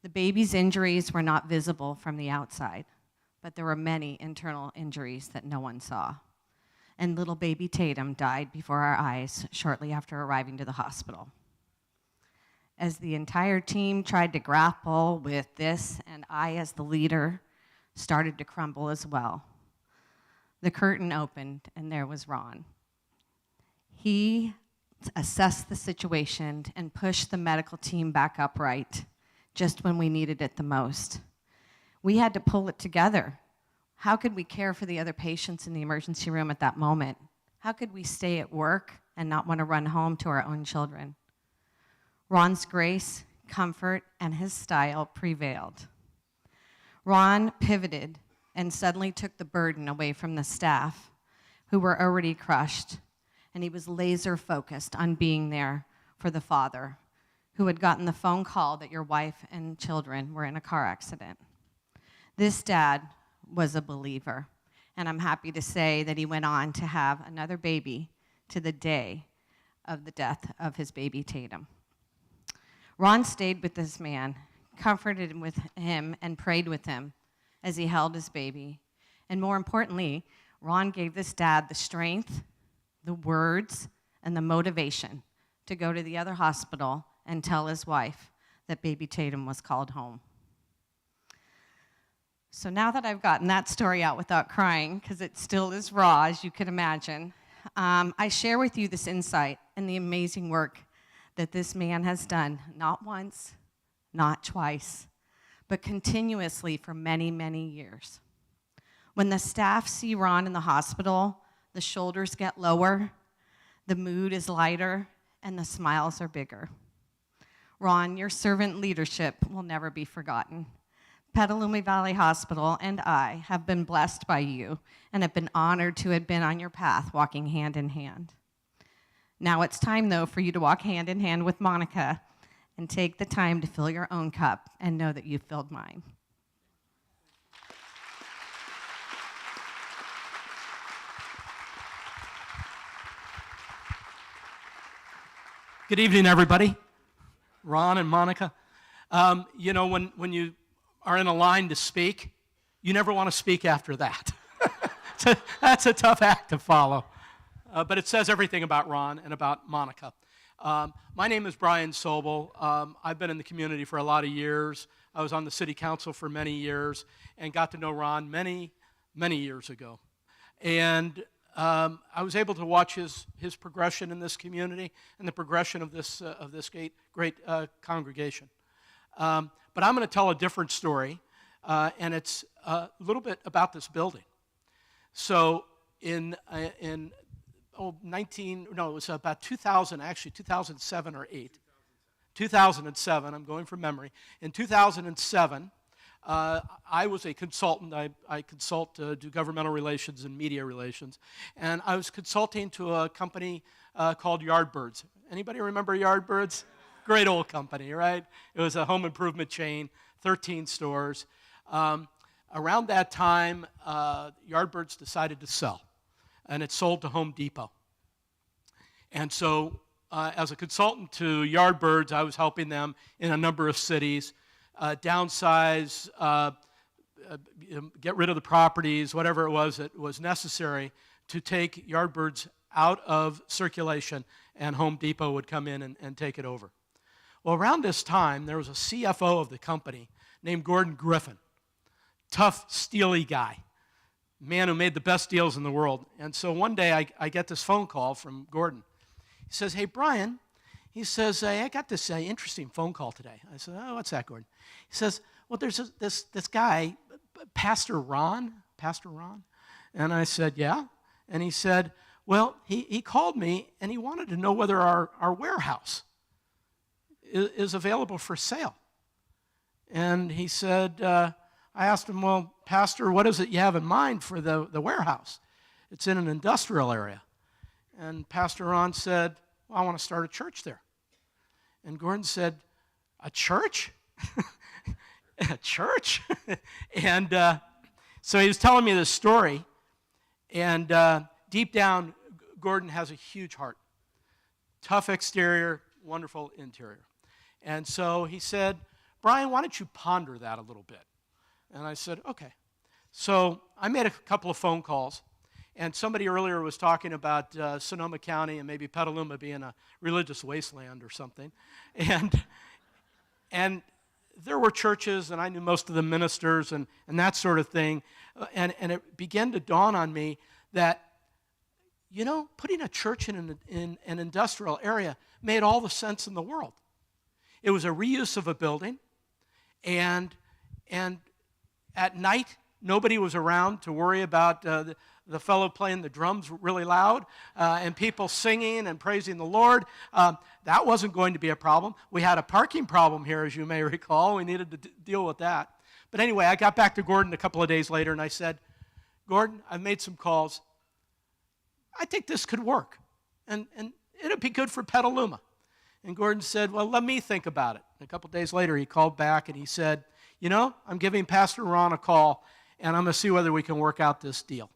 The baby's injuries were not visible from the outside, but there were many internal injuries that no one saw. And little baby Tatum died before our eyes shortly after arriving to the hospital. As the entire team tried to grapple with this, and I, as the leader, started to crumble as well, the curtain opened and there was Ron. He assessed the situation and pushed the medical team back upright just when we needed it the most. We had to pull it together. How could we care for the other patients in the emergency room at that moment? How could we stay at work and not want to run home to our own children? Ron's grace, comfort, and his style prevailed. Ron pivoted and suddenly took the burden away from the staff, who were already crushed, and he was laser focused on being there for the father, who had gotten the phone call that your wife and children were in a car accident. This dad was a believer, and I'm happy to say that he went on to have another baby to the day of the death of his baby Tatum. Ron stayed with this man, comforted with him, and prayed with him as he held his baby. And more importantly, Ron gave this dad the strength, the words, and the motivation to go to the other hospital and tell his wife that baby Tatum was called home. So now that I've gotten that story out without crying, because it still is raw, as you can imagine, I share with you this insight and the amazing work that this man has done, not once, not twice, but continuously for many, many years. When the staff see Ron in the hospital, the shoulders get lower, the mood is lighter, and the smiles are bigger. Ron, your servant leadership will never be forgotten. Petaluma Valley Hospital and I have been blessed by you and have been honored to have been on your path, walking hand in hand. Now it's time, though, for you to walk hand in hand with Monica and take the time to fill your own cup and know that you've filled mine. Good evening, everybody. Ron and Monica. You know, when you are in a line to speak, you never want to speak after that. That's a tough act to follow. But it says everything about Ron and about Monica. My name is Brian Sobel. I've been in the community for a lot of years. I was on the city council for many years and got to know Ron many, many years ago. And I was able to watch his progression in this community and the progression of this great congregation. But I'm going to tell a different story, and it's a little bit about this building. So it was about 2000, actually 2007 or 8. 2007, I'm going from memory. In 2007, I was a consultant. I consult, do governmental relations and media relations. And I was consulting to a company called Yardbirds. Anybody remember Yardbirds? Great old company, right? It was a home improvement chain, 13 stores. Around that time, Yardbirds decided to sell, and it sold to Home Depot. And so as a consultant to Yardbirds, I was helping them in a number of cities, downsize, get rid of the properties, whatever it was that was necessary to take Yardbirds out of circulation, and Home Depot would come in and take it over. Well, around this time, there was a CFO of the company named Gordon Griffin, tough, steely guy, man who made the best deals in the world. And so one day I get this phone call from Gordon. He says, "Hey, Brian," he says, "I got this interesting phone call today." I said, "Oh, what's that, Gordon?" He says, "Well, there's this guy, Pastor Ron. And I said, "Yeah." And he said, "Well, he called me and he wanted to know whether our warehouse is available for sale." And he said, I asked him, "Well, Pastor, what is it you have in mind for the warehouse? It's in an industrial area." And Pastor Ron said, "Well, I want to start a church there." And Gordon said, "A church?" A church? And so he was telling me this story, and deep down, Gordon has a huge heart. Tough exterior, wonderful interior. And so he said, "Brian, why don't you ponder that a little bit?" And I said, "Okay." So I made a couple of phone calls, and somebody earlier was talking about Sonoma County and maybe Petaluma being a religious wasteland or something. And there were churches, and I knew most of the ministers and that sort of thing. And it began to dawn on me that, you know, putting a church in an industrial area made all the sense in the world. It was a reuse of a building, and at night, nobody was around to worry about the fellow playing the drums really loud and people singing and praising the Lord. That wasn't going to be a problem. We had a parking problem here, as you may recall. We needed to deal with that. But anyway, I got back to Gordon a couple of days later, and I said, "Gordon, I've made some calls. I think this could work, and it'd be good for Petaluma." And Gordon said, "Well, let me think about it." And a couple of days later, he called back, and he said, "You know, I'm giving Pastor Ron a call, and I'm going to see whether we can work out this deal."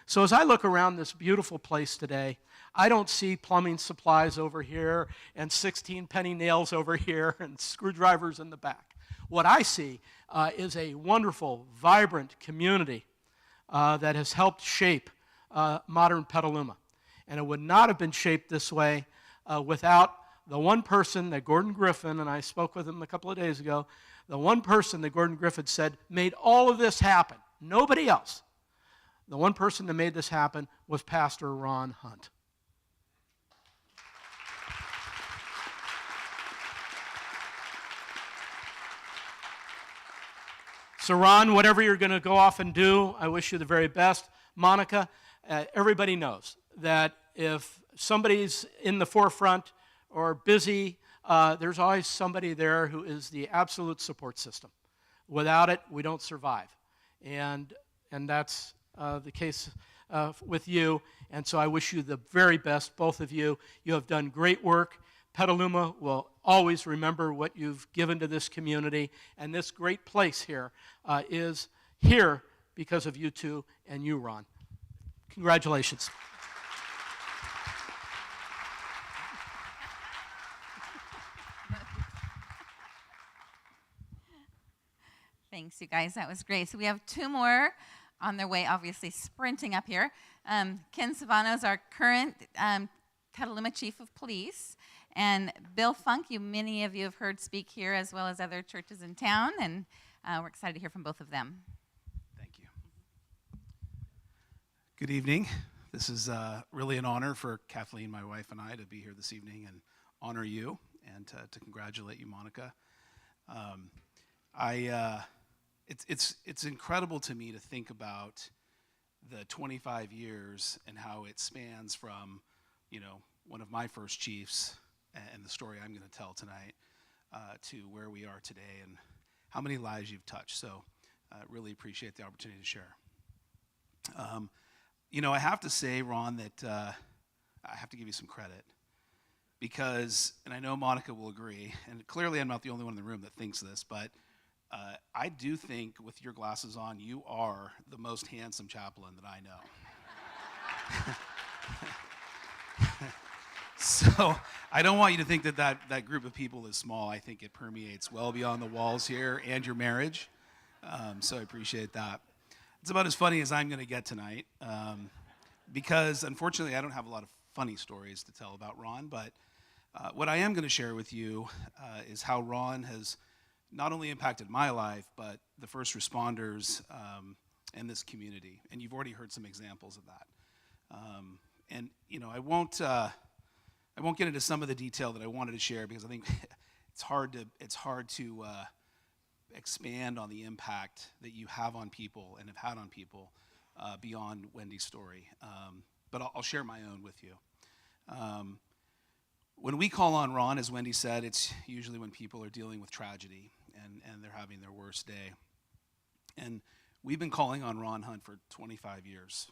So as I look around this beautiful place today, I don't see plumbing supplies over here and 16 penny nails over here and screwdrivers in the back. What I see is a wonderful, vibrant community that has helped shape modern Petaluma. And it would not have been shaped this way without the one person that Gordon Griffin, and I spoke with him a couple of days ago, the one person that Gordon Griffin said made all of this happen. Nobody else. The one person that made this happen was Pastor Ron Hunt. So Ron, whatever you're going to go off and do, I wish you the very best. Monica, everybody knows that if somebody's in the forefront or busy, there's always somebody there who is the absolute support system. Without it, we don't survive. And that's the case with you. And so I wish you the very best, both of you. You have done great work. Petaluma will always remember what you've given to this community. And this great place here is here because of you two and you, Ron. Congratulations. Thanks, you guys. That was great. So we have two more on their way, obviously sprinting up here. Ken Savano is our current Petaluma Chief of Police. And Bill Funk, many of you have heard speak here as well as other churches in town. And we're excited to hear from both of them. Thank you. Good evening. This is really an honor for Kathleen, my wife, and I to be here this evening and honor you and to congratulate you, Monica. It's incredible to me to think about the 25 years and how it spans from, one of my first chiefs and the story I'm going to tell tonight to where we are today and how many lives you've touched. So I really appreciate the opportunity to share. I have to say, Ron, that I have to give you some credit because, and I know Monica will agree, and clearly I'm not the only one in the room that thinks this, but I do think with your glasses on, you are the most handsome chaplain that I know. So I don't want you to think that group of people is small. I think it permeates well beyond the walls here and your marriage. So I appreciate that. It's about as funny as I'm going to get tonight because unfortunately I don't have a lot of funny stories to tell about Ron, but what I am going to share with you is how Ron has not only impacted my life, but the first responders and this community. And you've already heard some examples of that. I won't get into some of the detail that I wanted to share because I think it's hard to expand on the impact that you have on people and have had on people beyond Wendy's story. But I'll share my own with you. When we call on Ron, as Wendy said, it's usually when people are dealing with tragedy and they're having their worst day. And we've been calling on Ron Hunt for 25 years.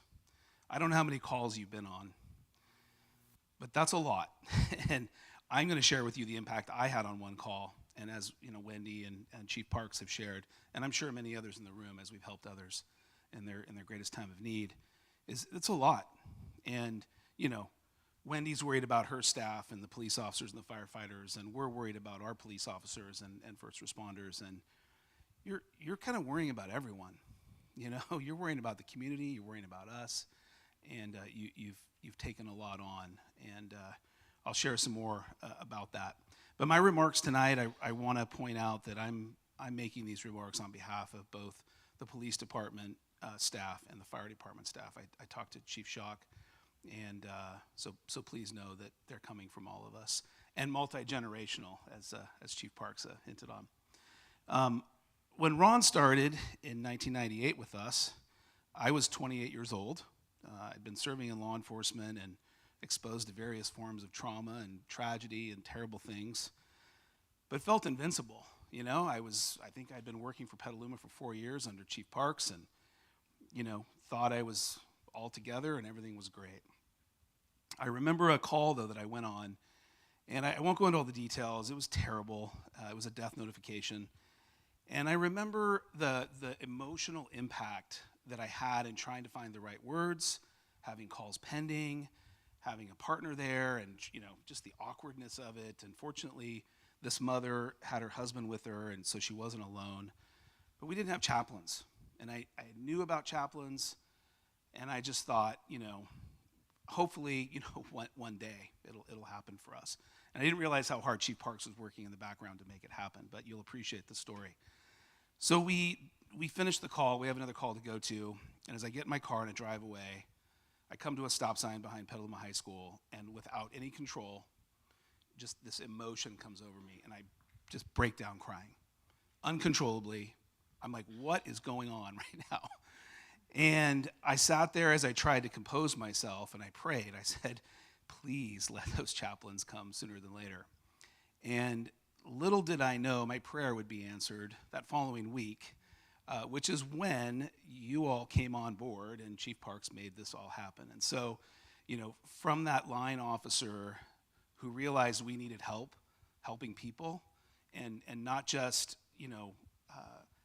I don't know how many calls you've been on, but that's a lot. And I'm going to share with you the impact I had on one call, and as Wendy and Chief Parks have shared, and I'm sure many others in the room as we've helped others in their greatest time of need, it's a lot. And Wendy's worried about her staff and the police officers and the firefighters, and we're worried about our police officers and first responders, and you're kind of worrying about everyone. You're worrying about the community, you're worrying about us, and you've taken a lot on, and I'll share some more about that. But my remarks tonight, I want to point out that I'm making these remarks on behalf of both the police department staff and the fire department staff. I talked to Chief Schock, and so please know that they're coming from all of us, and multi-generational, as Chief Parks hinted on. When Ron started in 1998 with us, I was 28 years old. I'd been serving in law enforcement and exposed to various forms of trauma and tragedy and terrible things, but felt invincible. I think I'd been working for Petaluma for 4 years under Chief Parks and, thought I was all together and everything was great. I remember a call, though, that I went on, and I won't go into all the details. It was terrible. It was a death notification. And I remember the emotional impact that I had in trying to find the right words, having calls pending, having a partner there, and just the awkwardness of it. And fortunately, this mother had her husband with her, and so she wasn't alone. But we didn't have chaplains, and I knew about chaplains, and I just thought, hopefully, one day it'll happen for us. And I didn't realize how hard Chief Parks was working in the background to make it happen, but you'll appreciate the story. So we finished the call. We have another call to go to, and as I get in my car and I drive away, I come to a stop sign behind Petaluma High School, and without any control, just this emotion comes over me, and I just break down crying. Uncontrollably, I'm like, what is going on right now? And I sat there as I tried to compose myself, and I prayed. I said, please let those chaplains come sooner than later. And little did I know my prayer would be answered that following week. which is when you all came on board and Chief Parks made this all happen. And so, from that line officer who realized we needed help, helping people, and not just,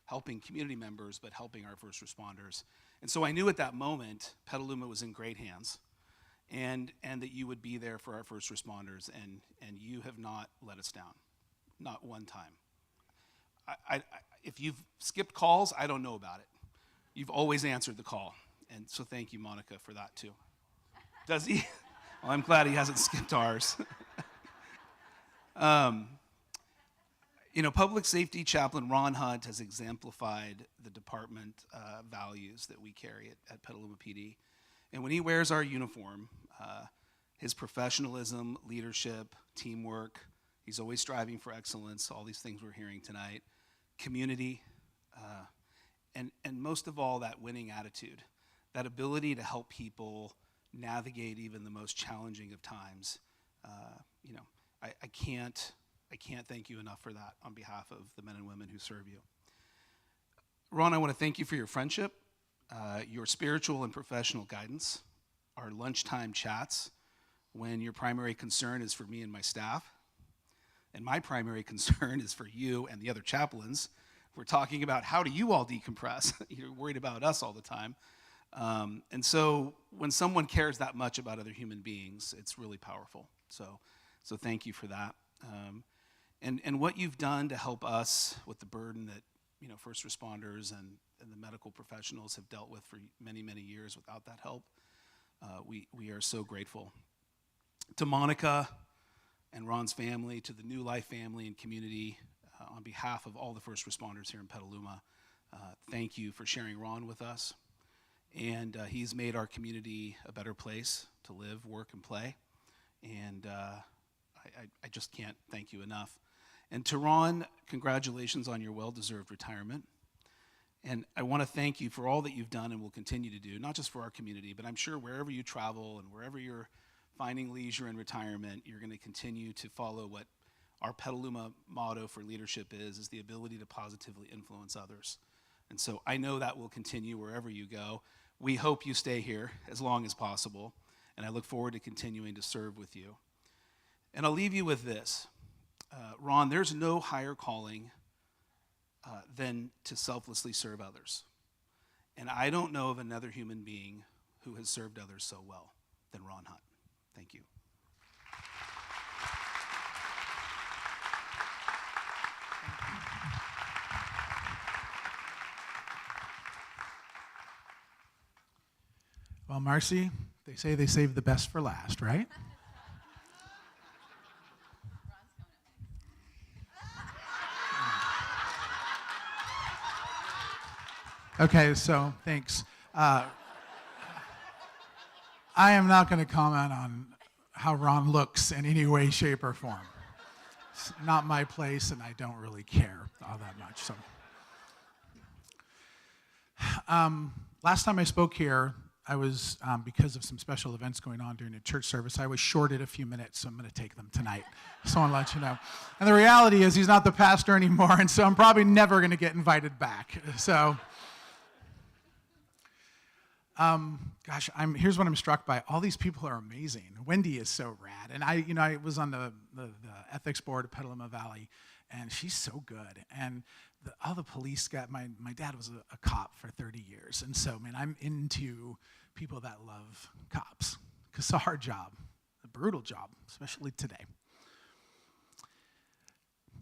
helping community members, but helping our first responders. And so I knew at that moment Petaluma was in great hands, and that you would be there for our first responders, and you have not let us down, not one time. If you've skipped calls, I don't know about it. You've always answered the call, and so thank you, Monica, for that too. Does he? Well, I'm glad he hasn't skipped ours. Public Safety Chaplain Ron Hunt has exemplified the department values that we carry at Petaluma PD. And when he wears our uniform, his professionalism, leadership, teamwork, he's always striving for excellence, all these things we're hearing tonight, community, and most of all, that winning attitude, that ability to help people navigate even the most challenging of times. I can't thank you enough for that on behalf of the men and women who serve you. Ron, I want to thank you for your friendship, your spiritual and professional guidance, our lunchtime chats when your primary concern is for me and my staff, and my primary concern is for you and the other chaplains. We're talking about how do you all decompress? You're worried about us all the time. And so when someone cares that much about other human beings, it's really powerful. So thank you for that. And what you've done to help us with the burden that first responders and the medical professionals have dealt with for many, many years without that help, we are so grateful. To Monica and Ron's family, to the New Life family and community, on behalf of all the first responders here in Petaluma, thank you for sharing Ron with us. And he's made our community a better place to live, work, and play. And I just can't thank you enough. And to Ron, congratulations on your well-deserved retirement. And I want to thank you for all that you've done and will continue to do, not just for our community, but I'm sure wherever you travel and wherever you're finding leisure in retirement, you're going to continue to follow what our Petaluma motto for leadership is the ability to positively influence others. And so I know that will continue wherever you go. We hope you stay here as long as possible, and I look forward to continuing to serve with you. And I'll leave you with this. Ron, there's no higher calling than to selflessly serve others. And I don't know of another human being who has served others so well than Ron Hunt. Thank you. Well, Marcy, they say they save the best for last, right? Okay, so thanks. I am not going to comment on how Ron looks in any way, shape, or form. It's not my place, and I don't really care all that much. So, last time I spoke here, I was, because of some special events going on during a church service, I was shorted a few minutes, so I'm going to take them tonight. So I want to let you know. And the reality is he's not the pastor anymore, and so I'm probably never going to get invited back. So, gosh, here's what I'm struck by. All these people are amazing. Wendy is so rad. And I was on the ethics board of Petaluma Valley, and she's so good. And all the police guys, my dad was a cop for 30 years. And so, man, I'm into people that love cops. Because it's a hard job, a brutal job, especially today.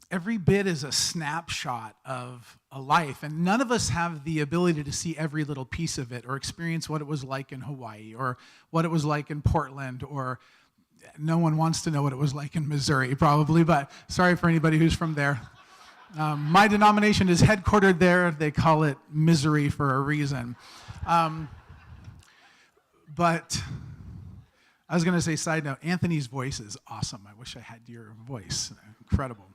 Every bit is a snapshot of a life, and none of us have the ability to see every little piece of it or experience what it was like in Hawaii or what it was like in Portland, or no one wants to know what it was like in Missouri, probably, but sorry for anybody who's from there. My denomination is headquartered there. They call it Misery for a reason. But I was going to say, side note, Anthony's voice is awesome. I wish I had your voice. Incredible.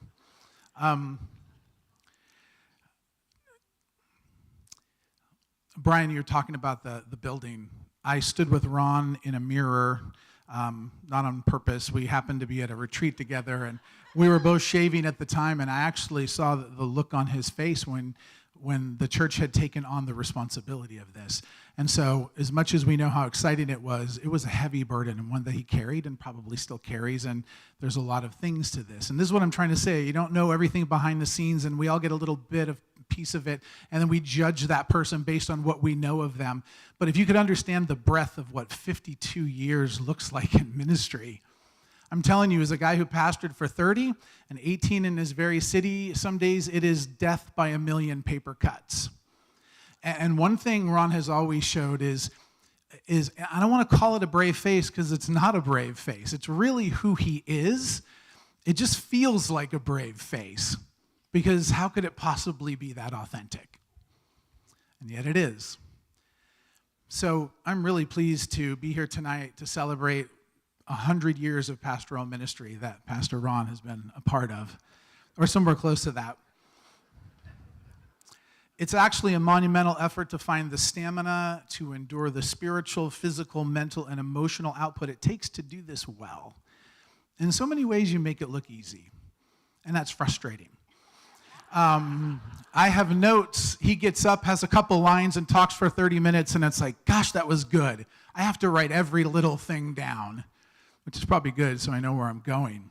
Brian, you're talking about the building. I stood with Ron in a mirror, not on purpose. We happened to be at a retreat together, and we were both shaving at the time, and I actually saw the look on his face when when the church had taken on the responsibility of this. And so, as much as we know how exciting it was a heavy burden, and one that he carried and probably still carries, and there's a lot of things to this. And this is what I'm trying to say. You don't know everything behind the scenes, and we all get a little bit of piece of it, and then we judge that person based on what we know of them. But if you could understand the breadth of what 52 years looks like in ministry, I'm telling you, as a guy who pastored for 30 and 18 in this very city, some days it is death by a million paper cuts. And one thing Ron has always showed is I don't want to call it a brave face because it's not a brave face. It's really who he is. It just feels like a brave face because how could it possibly be that authentic? And yet it is. So I'm really pleased to be here tonight to celebrate 100 years of pastoral ministry that Pastor Ron has been a part of, or somewhere close to that. It's actually a monumental effort to find the stamina to endure the spiritual, physical, mental, and emotional output it takes to do this well. In so many ways, you make it look easy, and that's frustrating. I have notes. He gets up, has a couple lines, and talks for 30 minutes, and it's like, gosh, that was good. I have to write every little thing down, which is probably good so I know where I'm going.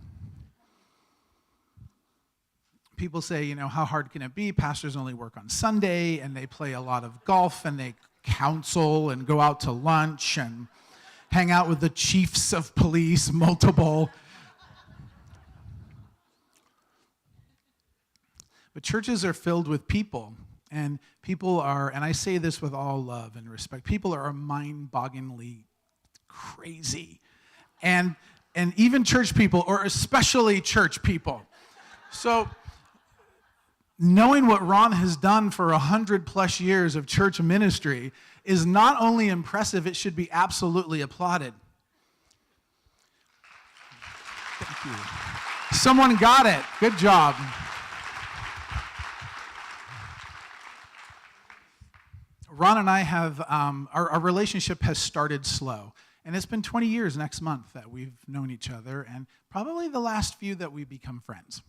People say, how hard can it be? Pastors only work on Sunday, and they play a lot of golf, and they counsel and go out to lunch and hang out with the chiefs of police, multiple. But churches are filled with people, and people are, and I say this with all love and respect, people are mind-bogglingly crazy. And even church people, or especially church people. So knowing what Ron has done for 100+ years of church ministry is not only impressive, it should be absolutely applauded. Thank you. Someone got it. Good job. Ron and I have, our relationship has started slow. And it's been 20 years next month that we've known each other, and probably the last few that we've become friends.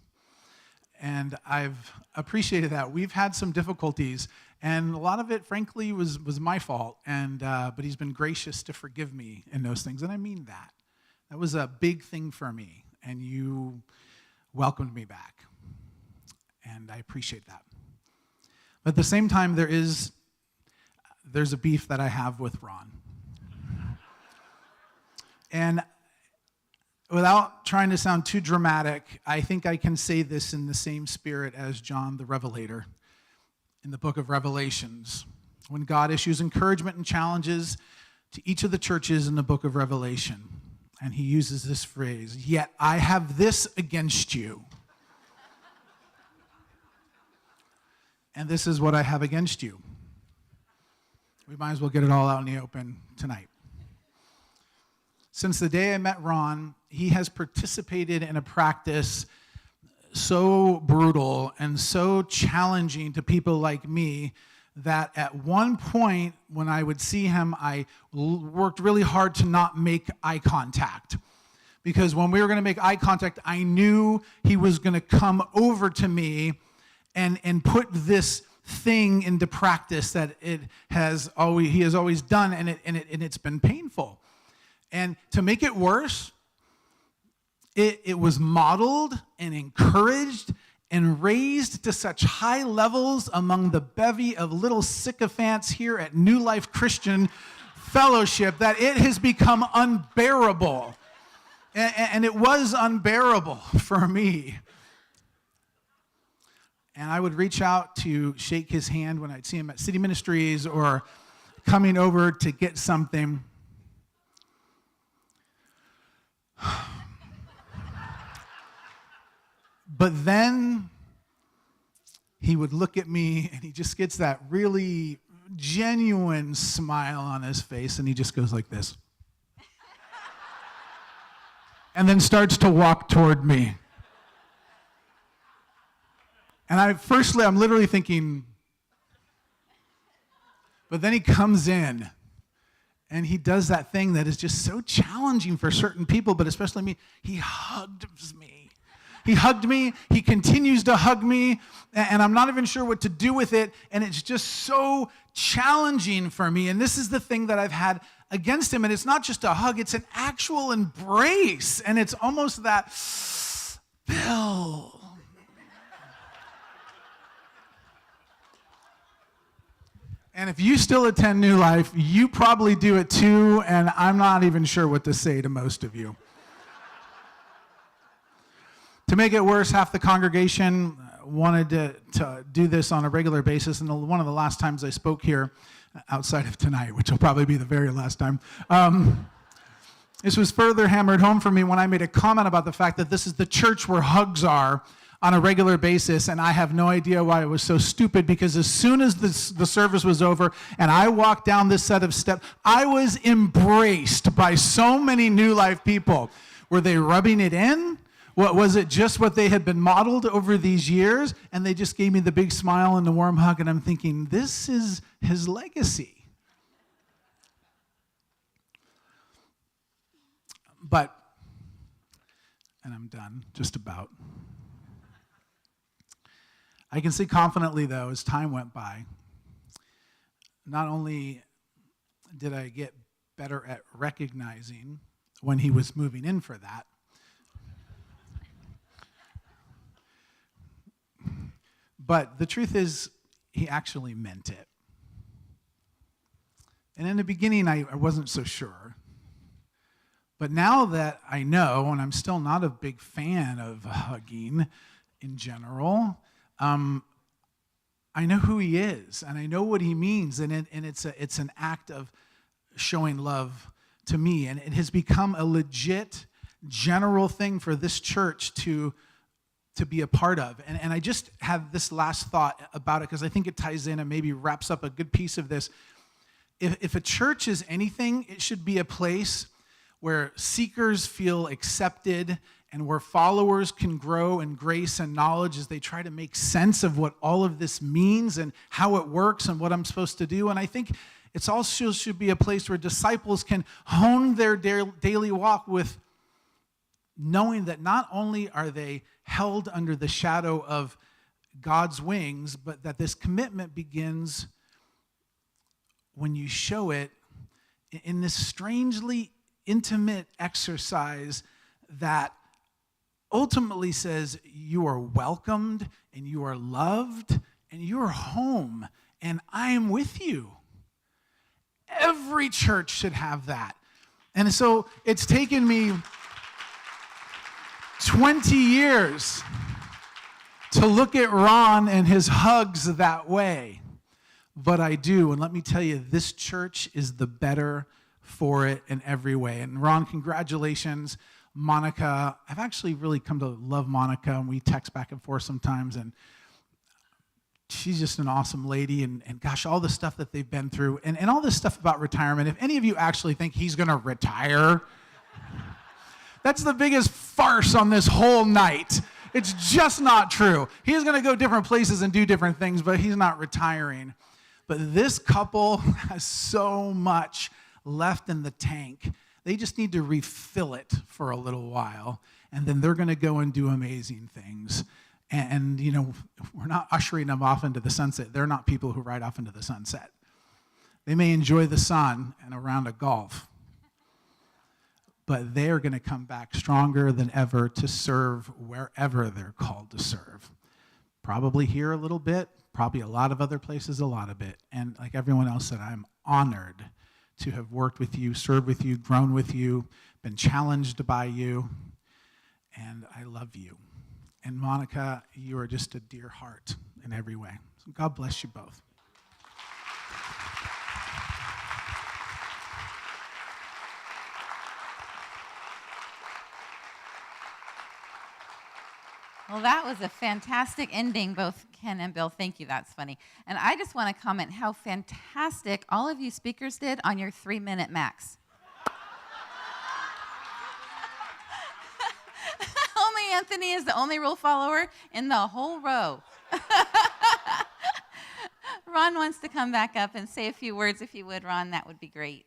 And I've appreciated that. We've had some difficulties, and a lot of it, frankly, was my fault. But he's been gracious to forgive me in those things, and I mean that. That was a big thing for me, and you welcomed me back, and I appreciate that. But at the same time, there's a beef that I have with Ron. And without trying to sound too dramatic, I think I can say this in the same spirit as John the Revelator in the book of Revelations, when God issues encouragement and challenges to each of the churches in the book of Revelation. And he uses this phrase, "Yet I have this against you." And this is what I have against you. We might as well get it all out in the open tonight. Since the day I met Ron, he has participated in a practice so brutal and so challenging to people like me that at one point when I would see him, I worked really hard to not make eye contact. Because when we were going to make eye contact, I knew he was going to come over to me and put this thing into practice that he has always done, and it's been painful. And to make it worse, it was modeled and encouraged and raised to such high levels among the bevy of little sycophants here at New Life Christian Fellowship that it has become unbearable. And it was unbearable for me. And I would reach out to shake his hand when I'd see him at City Ministries or coming over to get something. But then he would look at me and he just gets that really genuine smile on his face and he just goes like this. And then starts to walk toward me. And I'm literally thinking, but then he comes in and he does that thing that is just so challenging for certain people, but especially me. He hugs me. He hugged me. He continues to hug me. And I'm not even sure what to do with it. And it's just so challenging for me. And this is the thing that I've had against him. And it's not just a hug, it's an actual embrace. And it's almost that, Bill. And if you still attend New Life, you probably do it too, and I'm not even sure what to say to most of you. To make it worse, half the congregation wanted to do this on a regular basis, and one of the last times I spoke here, outside of tonight, which will probably be the very last time, this was further hammered home for me when I made a comment about the fact that this is the church where hugs are on a regular basis, and I have no idea why it was so stupid, because as soon as the service was over and I walked down this set of steps, I was embraced by so many New Life people. Were they rubbing it in? What was it, just what they had been modeled over these years? And they just gave me the big smile and the warm hug, and I'm thinking, this is his legacy. But, and I'm done, just about. I can say confidently, though, as time went by, not only did I get better at recognizing when he was moving in for that, but the truth is, he actually meant it. And in the beginning, I wasn't so sure. But now that I know, and I'm still not a big fan of hugging in general, I know who he is, and I know what he means, and it's an act of showing love to me, and it has become a legit, general thing for this church to be a part of. And I just have this last thought about it, because I think it ties in and maybe wraps up a good piece of this. If a church is anything, it should be a place where seekers feel accepted and where followers can grow in grace and knowledge as they try to make sense of what all of this means and how it works and what I'm supposed to do. And I think it also should be a place where disciples can hone their daily walk with knowing that not only are they held under the shadow of God's wings, but that this commitment begins when you show it in this strangely intimate exercise that ultimately says you are welcomed and you are loved and you are home and I am with you. Every church should have that. And so it's taken me 20 years to look at Ron and his hugs that way. But I do, and let me tell you, this church is the better for it in every way. And Ron, congratulations. Monica, I've actually really come to love Monica, and we text back and forth sometimes, and she's just an awesome lady, and gosh, all the stuff that they've been through, and all this stuff about retirement. If any of you actually think he's going to retire, that's the biggest farce on this whole night. It's just not true. He's going to go different places and do different things, but he's not retiring. But this couple has so much left in the tank. They just need to refill it for a little while, and then they're going to go and do amazing things. And, you know, we're not ushering them off into the sunset. They're not people who ride off into the sunset. They may enjoy the sun and a round of golf, but they're going to come back stronger than ever to serve wherever they're called to serve. Probably here a little bit, probably a lot of other places a lot of it. And like everyone else said, I'm honored to have worked with you, served with you, grown with you, been challenged by you, and I love you. And Monica, you are just a dear heart in every way. So God bless you both. Well, that was a fantastic ending, both Ken and Bill. Thank you. That's funny. And I just want to comment how fantastic all of you speakers did on your 3-minute max. Only Anthony is the only rule follower in the whole row. Ron wants to come back up and say a few words. If you would, Ron, that would be great.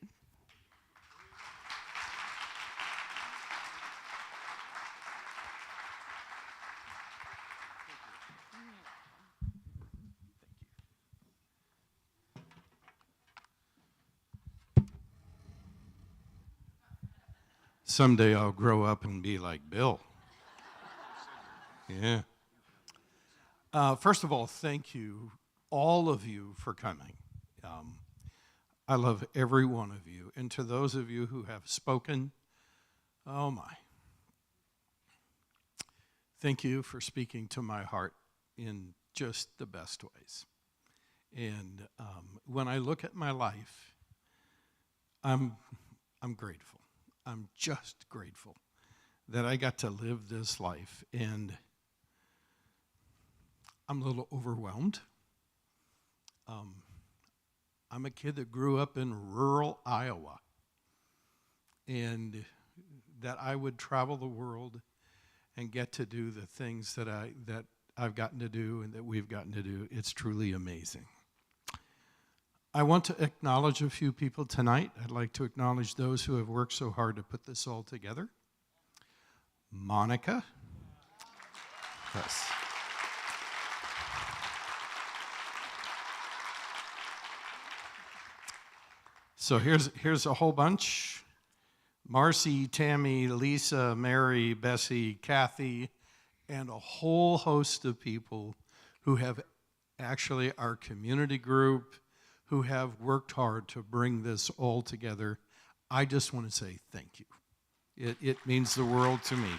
someday I'll grow up and be like Bill. Yeah. First of all, thank you, all of you, for coming. I love every one of you. And to those of you who have spoken, oh my. Thank you for speaking to my heart in just the best ways. And when I look at my life, I'm grateful. I'm just grateful that I got to live this life. And I'm a little overwhelmed. I'm a kid that grew up in rural Iowa, and that I would travel the world and get to do the things that I've gotten to do and that we've gotten to do. It's truly amazing. I want to acknowledge a few people tonight. I'd like to acknowledge those who have worked so hard to put this all together. Monica. Yes. So here's a whole bunch. Marcy, Tammy, Lisa, Mary, Bessie, Kathy, and a whole host of people who have actually our community group, who have worked hard to bring this all together. I just want to say thank you. It means the world to me.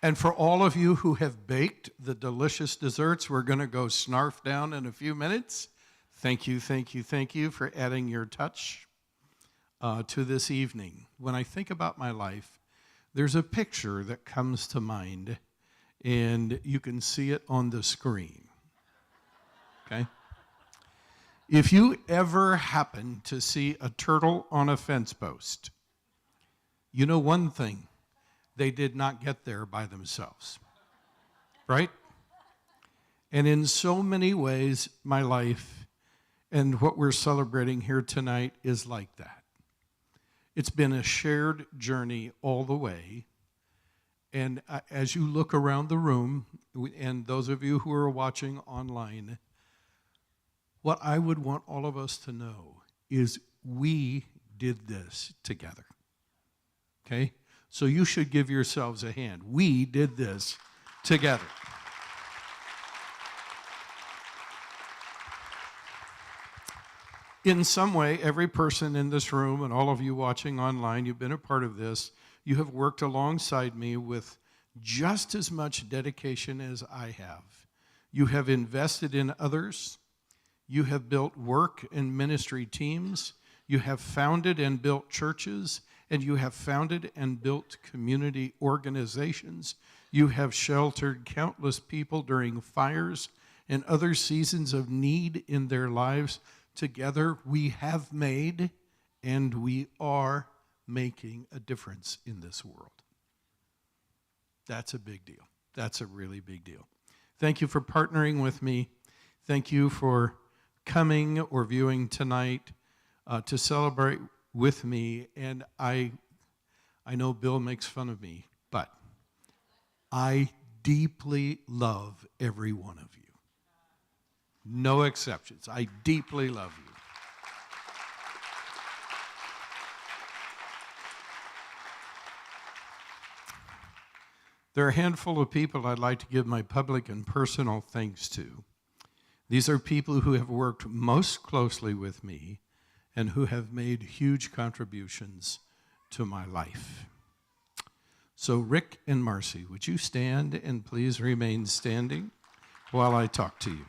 And for all of you who have baked the delicious desserts we're going to go snarf down in a few minutes, thank you, thank you, thank you for adding your touch to this evening. When I think about my life, there's a picture that comes to mind, and you can see it on the screen. Okay? If you ever happen to see a turtle on a fence post, you know one thing. They did not get there by themselves, right? And in so many ways, my life and what we're celebrating here tonight is like that. It's been a shared journey all the way. And as you look around the room, and those of you who are watching online, what I would want all of us to know is we did this together, okay? So you should give yourselves a hand. We did this together. In some way, every person in this room and all of you watching online, you've been a part of this. You have worked alongside me with just as much dedication as I have. You have invested in others. You have built work and ministry teams. You have founded and built churches. And you have founded and built community organizations. You have sheltered countless people during fires and other seasons of need in their lives. Together, we have made and we are making a difference in this world. That's a big deal. That's a really big deal. Thank you for partnering with me. Thank you for coming or viewing tonight to celebrate with me. And I know Bill makes fun of me, but I deeply love every one of you. No exceptions. I deeply love you. There are a handful of people I'd like to give my public and personal thanks to. These are people who have worked most closely with me and who have made huge contributions to my life. So Rick and Marcy, would you stand and please remain standing while I talk to you?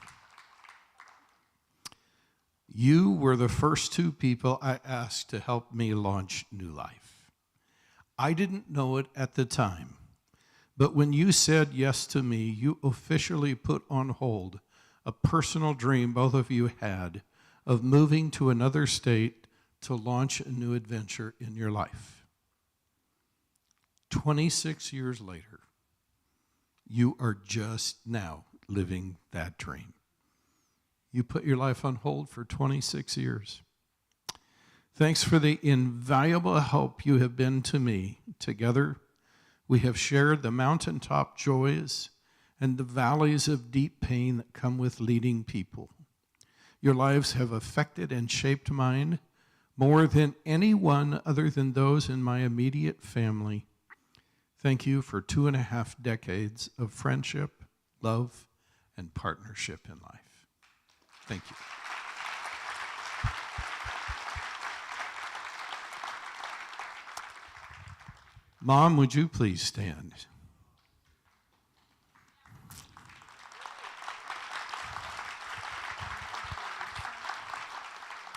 You were the first two people I asked to help me launch New Life. I didn't know it at the time, but when you said yes to me, you officially put on hold a personal dream both of you had of moving to another state to launch a new adventure in your life. 26 years later, you are just now living that dream. You put your life on hold for 26 years. Thanks for the invaluable help you have been to me. Together, we have shared the mountaintop joys and the valleys of deep pain that come with leading people. Your lives have affected and shaped mine, more than anyone other than those in my immediate family. Thank you for 2.5 decades of friendship, love, and partnership in life. Thank you. Mom, would you please stand?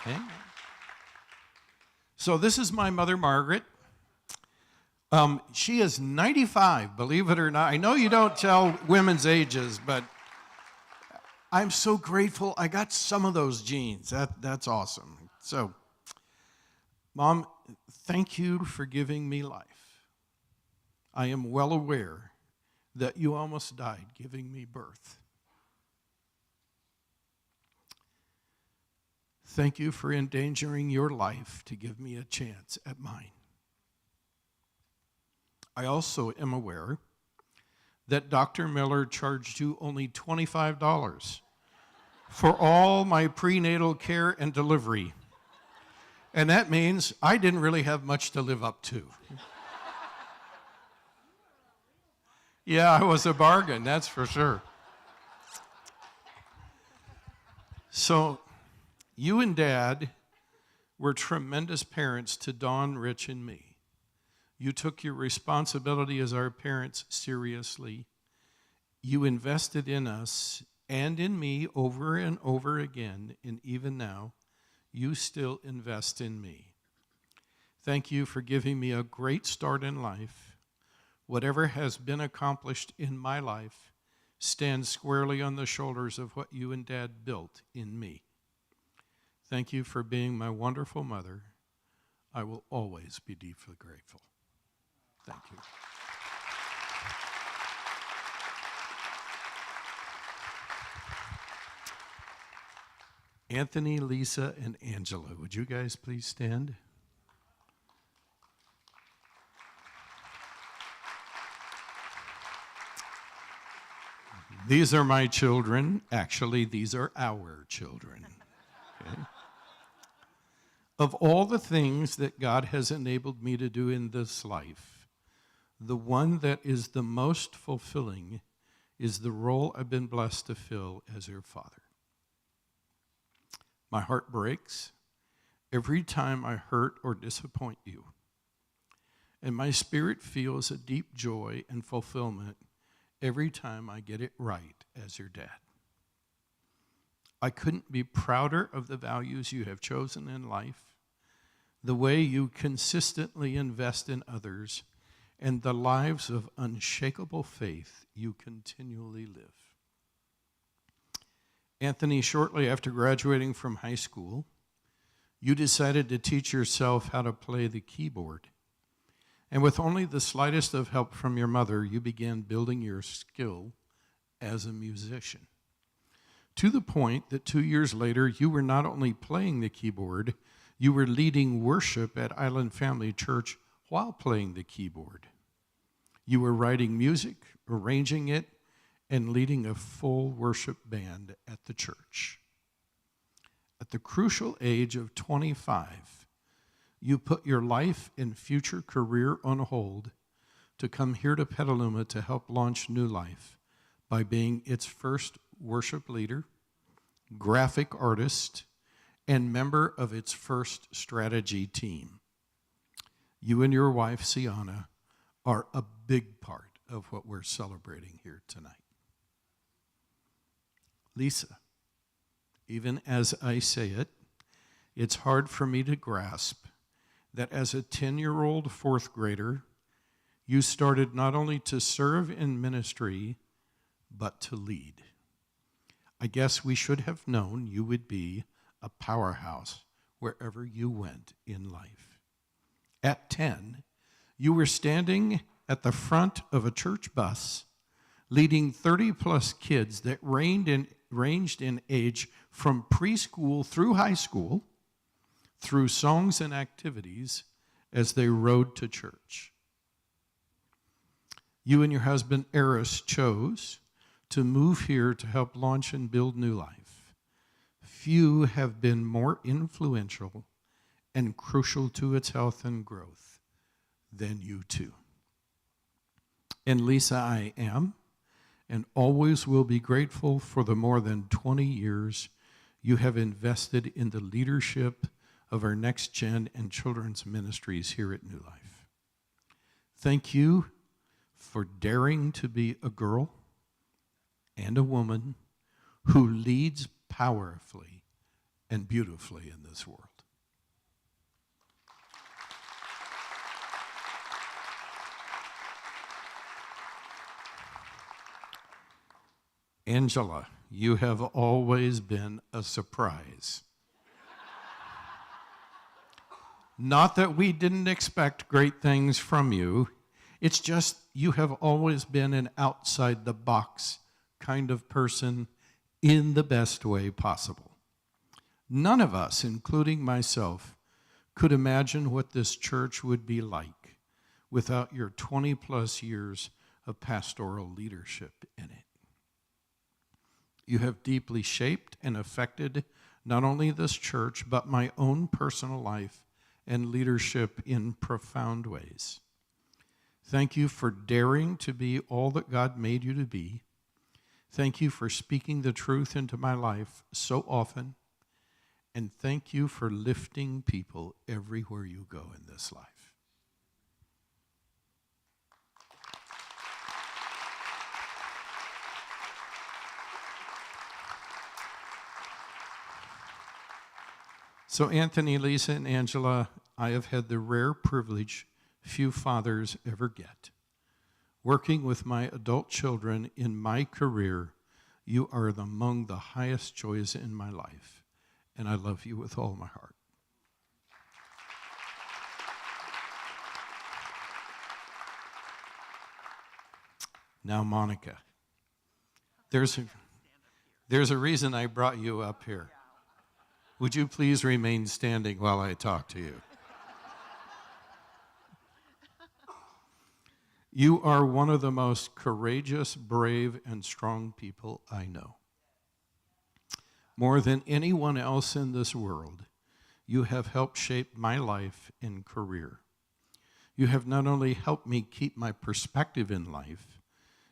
Okay. So this is my mother, Margaret. She is 95, believe it or not. I know you don't tell women's ages, but I'm so grateful I got some of those genes. That's awesome. So, Mom, thank you for giving me life. I am well aware that you almost died giving me birth. Thank you for endangering your life to give me a chance at mine. I also am aware that Dr. Miller charged you only $25 for all my prenatal care and delivery. And that means I didn't really have much to live up to. Yeah, I was a bargain, that's for sure. So, you and Dad were tremendous parents to Dawn, Rich, and me. You took your responsibility as our parents seriously. You invested in us and in me over and over again, and even now, you still invest in me. Thank you for giving me a great start in life. Whatever has been accomplished in my life stands squarely on the shoulders of what you and Dad built in me. Thank you for being my wonderful mother. I will always be deeply grateful. Thank you. Anthony, Lisa, and Angela, would you guys please stand? These are my children. Actually, these are our children. Okay? Of all the things that God has enabled me to do in this life, the one that is the most fulfilling is the role I've been blessed to fill as your father. My heart breaks every time I hurt or disappoint you, and my spirit feels a deep joy and fulfillment every time I get it right as your dad. I couldn't be prouder of the values you have chosen in life, the way you consistently invest in others, and the lives of unshakable faith you continually live. Anthony, shortly after graduating from high school, you decided to teach yourself how to play the keyboard. And with only the slightest of help from your mother, you began building your skill as a musician. To the point that 2 years later, you were not only playing the keyboard, you were leading worship at Island Family Church while playing the keyboard. You were writing music, arranging it, and leading a full worship band at the church. At the crucial age of 25, you put your life and future career on hold to come here to Petaluma to help launch New Life by being its first worship leader, graphic artist, and member of its first strategy team. You and your wife, Sienna, are a big part of what we're celebrating here tonight. Lisa, even as I say it, it's hard for me to grasp that as a 10-year-old fourth grader, you started not only to serve in ministry, but to lead. I guess we should have known you would be a powerhouse wherever you went in life. At 10, you were standing at the front of a church bus, leading 30-plus kids that ranged in age from preschool through high school, through songs and activities as they rode to church. You and your husband, Eris, chose to move here to help launch and build New Life. Few have been more influential and crucial to its health and growth than you too. And Lisa, I am and always will be grateful for the more than 20 years you have invested in the leadership of our Next Gen and children's ministries here at New Life. Thank you for daring to be a girl and a woman who leads powerfully and beautifully in this world. Angela, you have always been a surprise. Not that we didn't expect great things from you. It's just you have always been an outside-the-box kind of person in the best way possible. None of us, including myself, could imagine what this church would be like without your 20-plus years of pastoral leadership in it. You have deeply shaped and affected not only this church, but my own personal life and leadership in profound ways. Thank you for daring to be all that God made you to be. Thank you for speaking the truth into my life so often. And thank you for lifting people everywhere you go in this life. So Anthony, Lisa, and Angela, I have had the rare privilege few fathers ever get. Working with my adult children in my career, you are among the highest joys in my life, and I love you with all my heart. Now, Monica, there's a reason I brought you up here. Would you please remain standing while I talk to you? You are one of the most courageous, brave, and strong people I know. More than anyone else in this world, you have helped shape my life and career. You have not only helped me keep my perspective in life,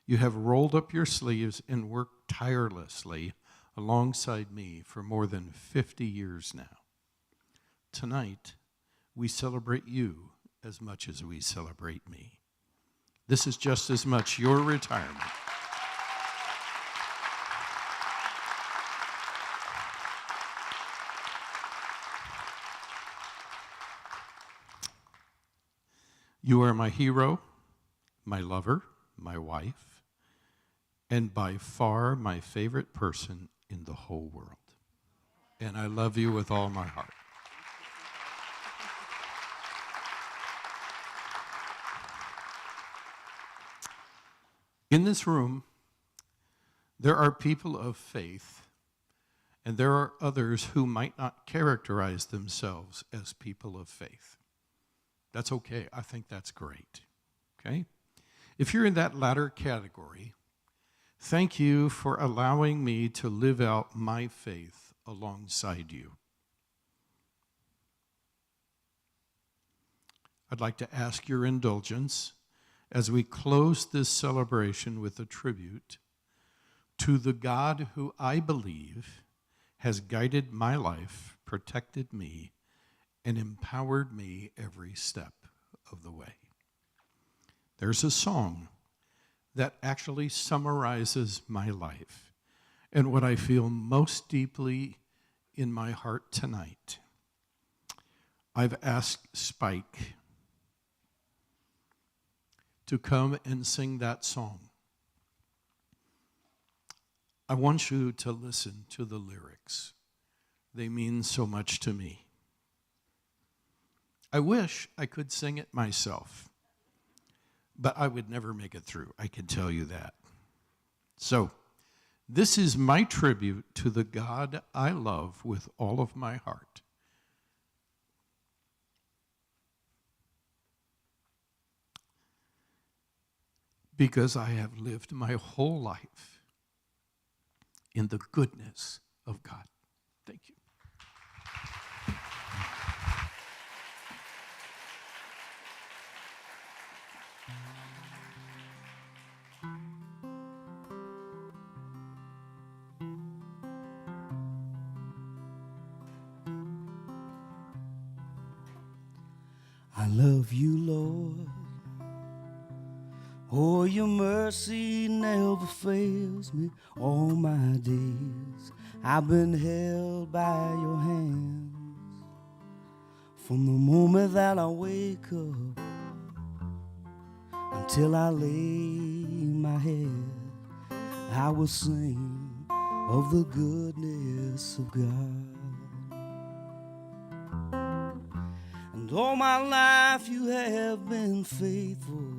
you have rolled up your sleeves and worked tirelessly alongside me for more than 50 years now. Tonight, we celebrate you as much as we celebrate me. This is just as much your retirement. You are my hero, my lover, my wife, and by far my favorite person in the whole world. And I love you with all my heart. In this room, there are people of faith, and there are others who might not characterize themselves as people of faith. That's okay. I think that's great. Okay? If you're in that latter category, thank you for allowing me to live out my faith alongside you. I'd like to ask your indulgence as we close this celebration with a tribute to the God who I believe has guided my life, protected me, and empowered me every step of the way. There's a song that actually summarizes my life and what I feel most deeply in my heart tonight. I've asked Spike to come and sing that song. I want you to listen to the lyrics. They mean so much to me. I wish I could sing it myself, but I would never make it through. I can tell you that. So, this is my tribute to the God I love with all of my heart. Because I have lived my whole life in the goodness of God. Thank you. I love you, Lord. Oh, your mercy never fails me all my days. I've been held by your hands from the moment that I wake up until I lay my head. I will sing of the goodness of God. And all my life you have been faithful.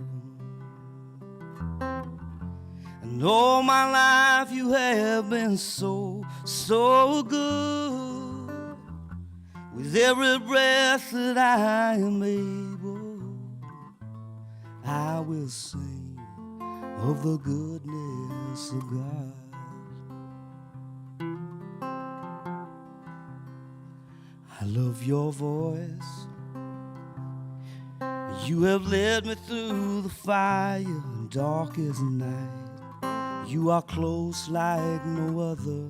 And all my life you have been so, so good. With every breath that I am able, I will sing of the goodness of God. I love your voice. You have led me through the fire and darkest night. You are close like no other.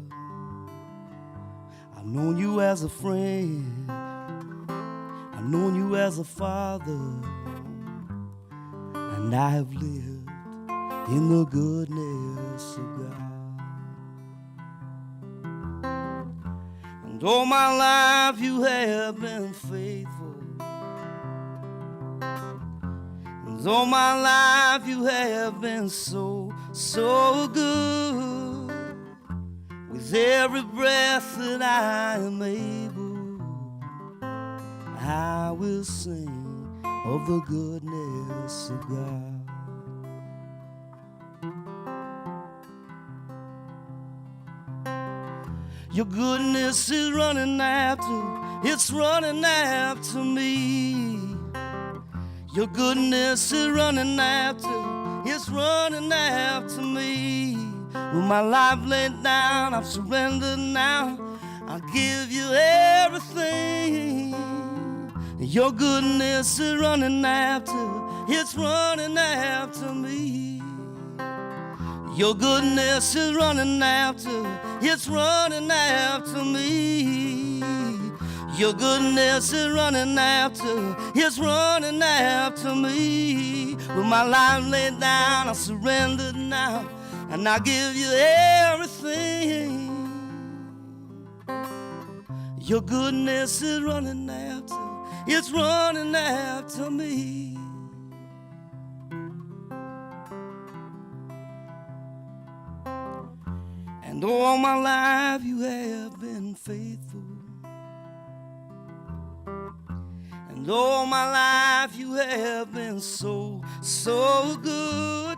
I've known you as a friend. I've known you as a father. And I have lived in the goodness of God. And all my life you have been faithful. And all my life you have been so, so good. With every breath that I am able, I will sing of the goodness of God. Your goodness is running after, it's running after me. Your goodness is running after, it's running after me. With my life laid down, I've surrendered now. I'll give you everything. Your goodness is running after, it's running after me. Your goodness is running after, it's running after me. Your goodness is running after, it's running after me. With my life laid down, I surrender now, and I give you everything. Your goodness is running after, it's running after me. And all my life you have been faithful. And all my life you have been so, so good.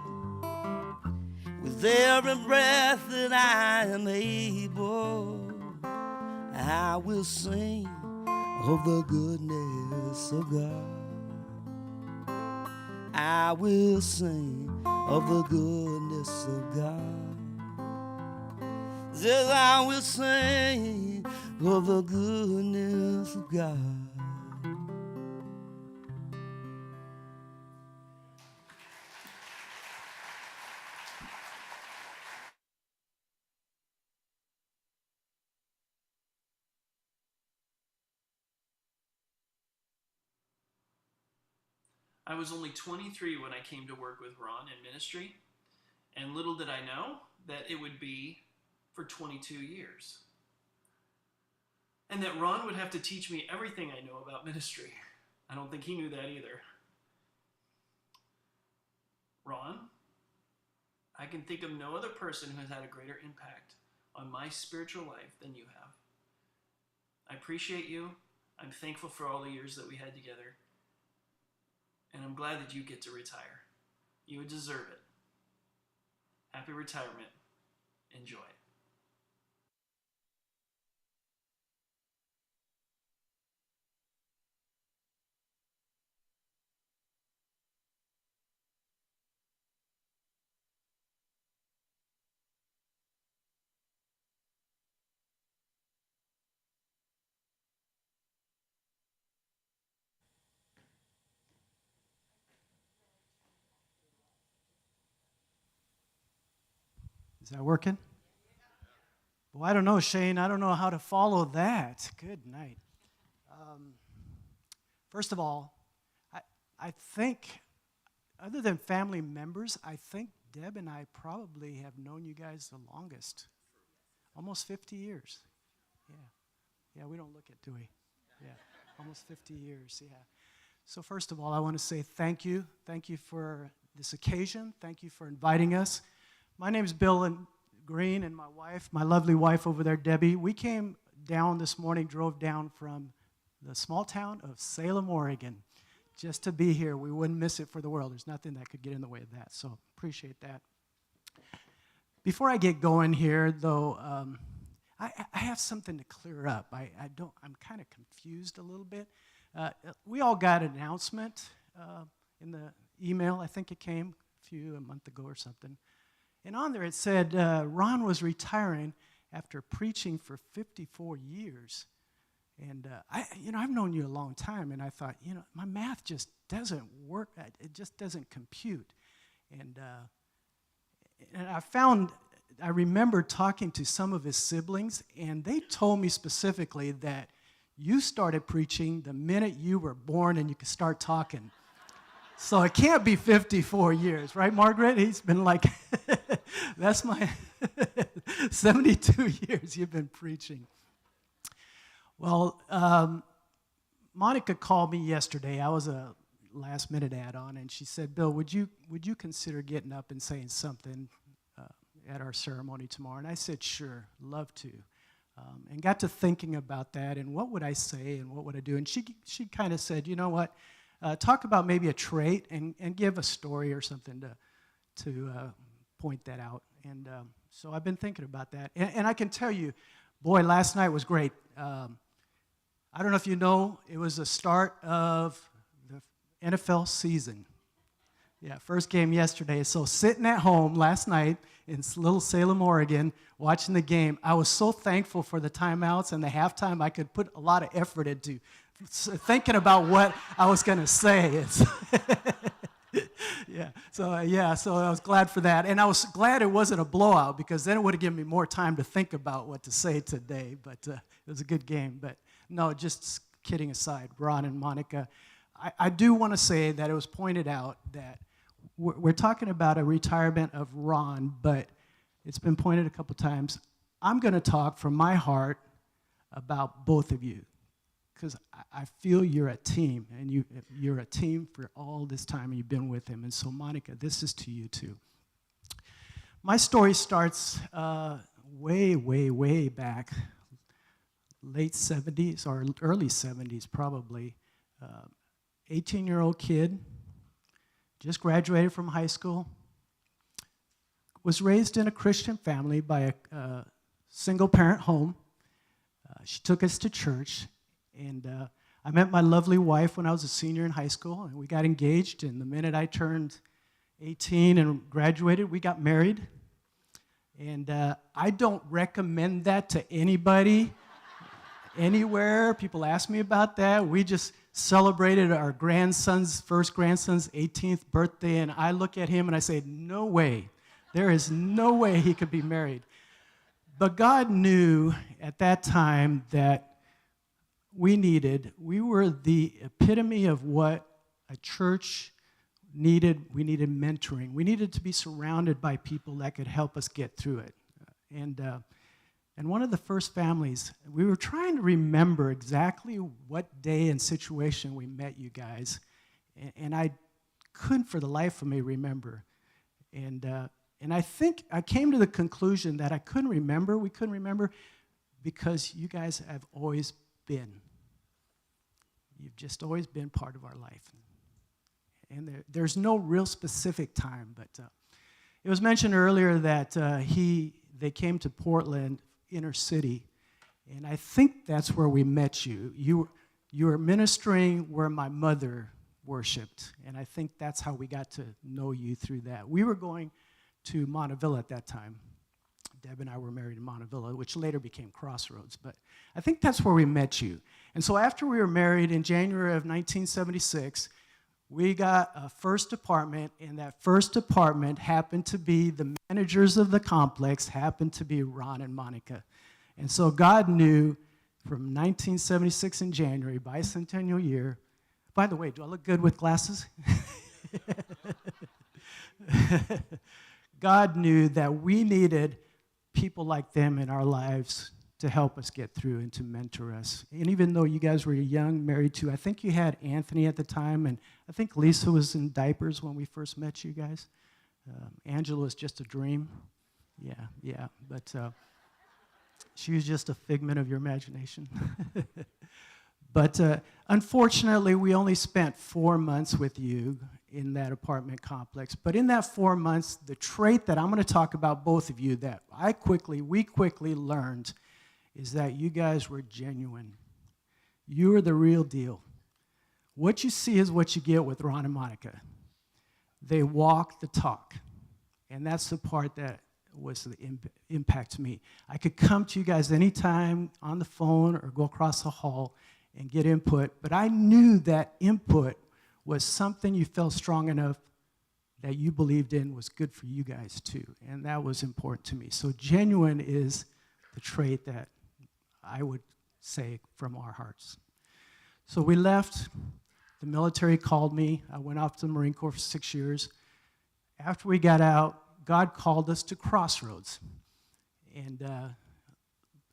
With every breath that I am able, I will sing of the goodness of God. I will sing of the goodness of God. Yes, I will sing of the goodness of God. I was only 23 when I came to work with Ron in ministry, and little did I know that it would be for 22 years. And that Ron would have to teach me everything I know about ministry. I don't think he knew that either. Ron, I can think of no other person who has had a greater impact on my spiritual life than you have. I appreciate you. I'm thankful for all the years that we had together. And I'm glad that you get to retire. You would deserve it. Happy retirement. Enjoy. Is that working? Well, I don't know, Shane. I don't know how to follow that. Good night. First of all, I think, other than family members, I think Deb and I probably have known you guys the longest. Almost 50 years. Yeah. Yeah, we don't look it, do we? Yeah, almost 50 years, yeah. So first of all, I want to say thank you. Thank you for this occasion. Thank you for inviting us. My name is Bill Green, and my wife, my lovely wife over there, Debbie. We came down this morning, drove down from the small town of Salem, Oregon, just to be here. We wouldn't miss it for the world. There's nothing that could get in the way of that, so appreciate that. Before I get going here, though, I have something to clear up. I'm kind of confused a little bit. We all got an announcement in the email. I think it came a month ago or something. And on there it said Ron was retiring after preaching for 54 years. And I've known you a long time, and I thought, my math just doesn't work. It just doesn't compute. And I remember talking to some of his siblings, and they told me specifically that you started preaching the minute you were born and you could start talking. So it can't be 54 years, right, Margaret? He's been like, that's my 72 years you've been preaching. Well, Monica called me yesterday. I was a last-minute add-on, and she said, Bill, would you consider getting up and saying something at our ceremony tomorrow? And I said, sure, love to. And got to thinking about that, and what would I say, and what would I do? And she kind of said, you know what, talk about maybe a trait, and give a story or something to point that out. And so I've been thinking about that. And I can tell you, boy, last night was great. I don't know if you know, it was the start of the NFL season. Yeah, first game yesterday. So sitting at home last night in little Salem, Oregon, watching the game, I was so thankful for the timeouts and the halftime. I could put a lot of effort into thinking about what I was going to say. So I was glad for that. And I was glad it wasn't a blowout, because then it would have given me more time to think about what to say today. But it was a good game. But no, just kidding aside, Ron and Monica, I do want to say that it was pointed out that we're talking about a retirement of Ron, but it's been pointed a couple times. I'm going to talk from my heart about both of you, because I feel you're a team, and you're a team for all this time, and you've been with him. And so, Monica, this is to you too. My story starts way, way, way back, late 70s or early 70s probably. 18-year-old kid, just graduated from high school, was raised in a Christian family by a single-parent home. She took us to church, and I met my lovely wife when I was a senior in high school, and we got engaged, and the minute I turned 18 and graduated, we got married. And I don't recommend that to anybody, anywhere. People ask me about that. We just celebrated our first grandson's 18th birthday, and I look at him and I say, no way. There is no way he could be married. But God knew at that time that we were the epitome of what a church needed. We needed mentoring. We needed to be surrounded by people that could help us get through it. And one of the first families, we were trying to remember exactly what day and situation we met you guys, and I couldn't for the life of me remember. And I think I came to the conclusion that we couldn't remember, because you guys have always been. You've just always been part of our life. And there's no real specific time, but it was mentioned earlier that they came to Portland, inner city, and I think that's where we met you. You were ministering where my mother worshiped, and I think that's how we got to know you through that. We were going to Montevilla at that time. Deb and I were married in Montevilla, which later became Crossroads, but I think that's where we met you. And so after we were married in January of 1976, we got a first apartment, and that first apartment happened to be, the managers of the complex happened to be Ron and Monica. And so God knew from 1976 in January, bicentennial year, By the way, do I look good with glasses? God knew that we needed people like them in our lives to help us get through and to mentor us. And even though you guys were young, married to, I think you had Anthony at the time, and I think Lisa was in diapers when we first met you guys. Angela was just a dream. Yeah, but she was just a figment of your imagination. But unfortunately, we only spent 4 months with you in that apartment complex. But in that 4 months, the trait that I'm going to talk about, both of you, that we quickly learned is that you guys were genuine. You were the real deal. What you see is what you get with Ron and Monica. They walk the talk. And that's the part that was the impact to me. I could come to you guys anytime on the phone or go across the hall and get input, but I knew that input was something you felt strong enough that you believed in was good for you guys too, and that was important to me. So genuine is the trait that I would say from our hearts. So we left, the military called me, I went off to the Marine Corps for 6 years. After we got out, God called us to Crossroads. And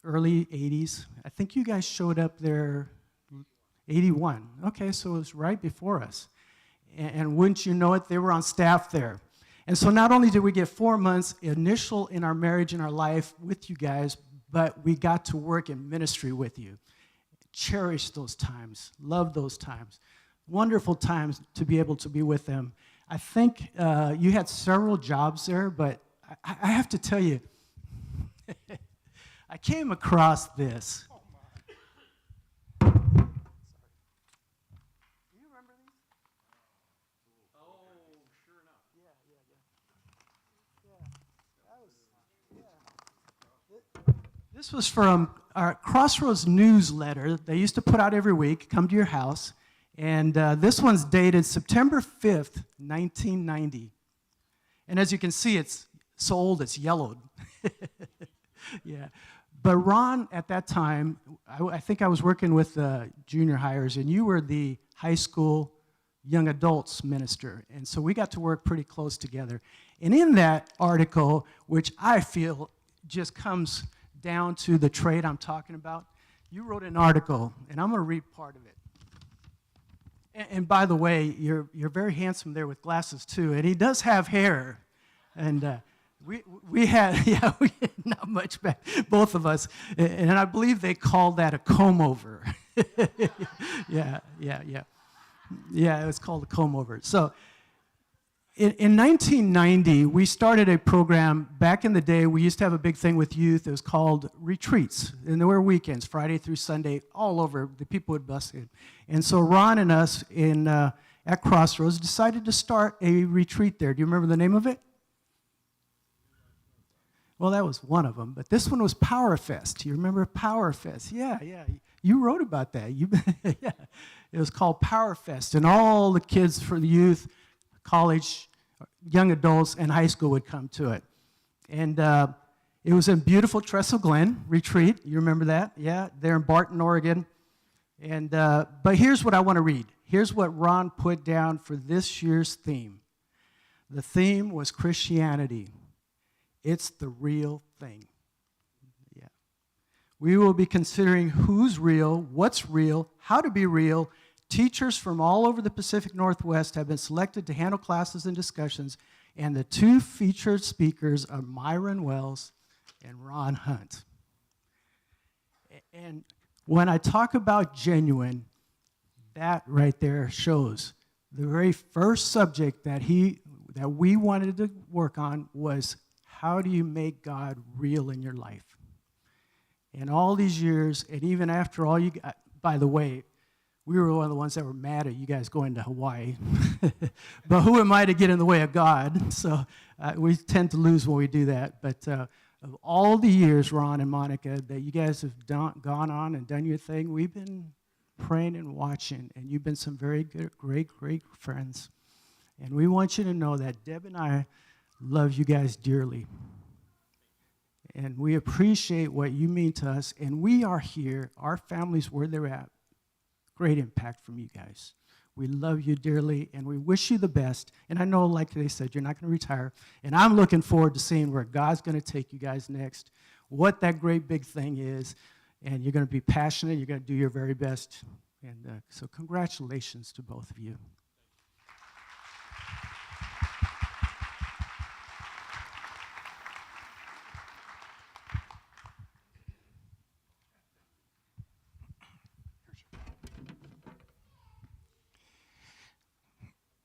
early 80s, I think you guys showed up there 81. Okay, so it was right before us. And wouldn't you know it, they were on staff there. And so not only did we get 4 months initial in our marriage and our life with you guys, but we got to work in ministry with you. Cherish those times, love those times. Wonderful times to be able to be with them. I think you had several jobs there, but I have to tell you, I came across this. This was from our Crossroads newsletter they used to put out every week, come to your house. And this one's dated September 5th, 1990. And as you can see, it's so old, it's yellowed. Yeah. But Ron, at that time, I think I was working with junior hires, and you were the high school young adults minister. And so we got to work pretty close together. And in that article, which I feel just comes down to the trait I'm talking about, you wrote an article, and I'm going to read part of it. And by the way, you're very handsome there with glasses too, and he does have hair. And we had not much back, both of us, and I believe they called that a comb over. Yeah, it was called a comb over. So in 1990, we started a program. Back in the day, we used to have a big thing with youth. It was called retreats, and there were weekends, Friday through Sunday, all over. The people would bust in. And so Ron and us at Crossroads decided to start a retreat there. Do you remember the name of it? Well, that was one of them, but this one was Power Fest. You remember Power Fest? Yeah. You wrote about that. Yeah. It was called Power Fest, and all the kids for the youth, college, young adults, and high school would come to it. And it was in beautiful Trestle Glen retreat. You remember that? Yeah, there in Barton, Oregon. And but here's what I want to read. Here's what Ron put down for this year's theme. The theme was Christianity. It's the real thing. Yeah. We will be considering who's real, what's real, how to be real. Teachers from all over the Pacific Northwest have been selected to handle classes and discussions, and the two featured speakers are Myron Wells and Ron Hunt. And when I talk about genuine, that right there shows the very first subject that we wanted to work on was how do you make God real in your life? And all these years, and even after all you got, by the way, we were one of the ones that were mad at you guys going to Hawaii. But who am I to get in the way of God? So we tend to lose when we do that. But of all the years, Ron and Monica, that you guys have gone on and done your thing, we've been praying and watching, and you've been some very good, great friends. And we want you to know that Deb and I love you guys dearly. And we appreciate what you mean to us. And we are here, our families where they're at. Great impact from you guys. We love you dearly, and we wish you the best. And I know, like they said, you're not going to retire. And I'm looking forward to seeing where God's going to take you guys next, what that great big thing is. And you're going to be passionate. You're going to do your very best. And so congratulations to both of you.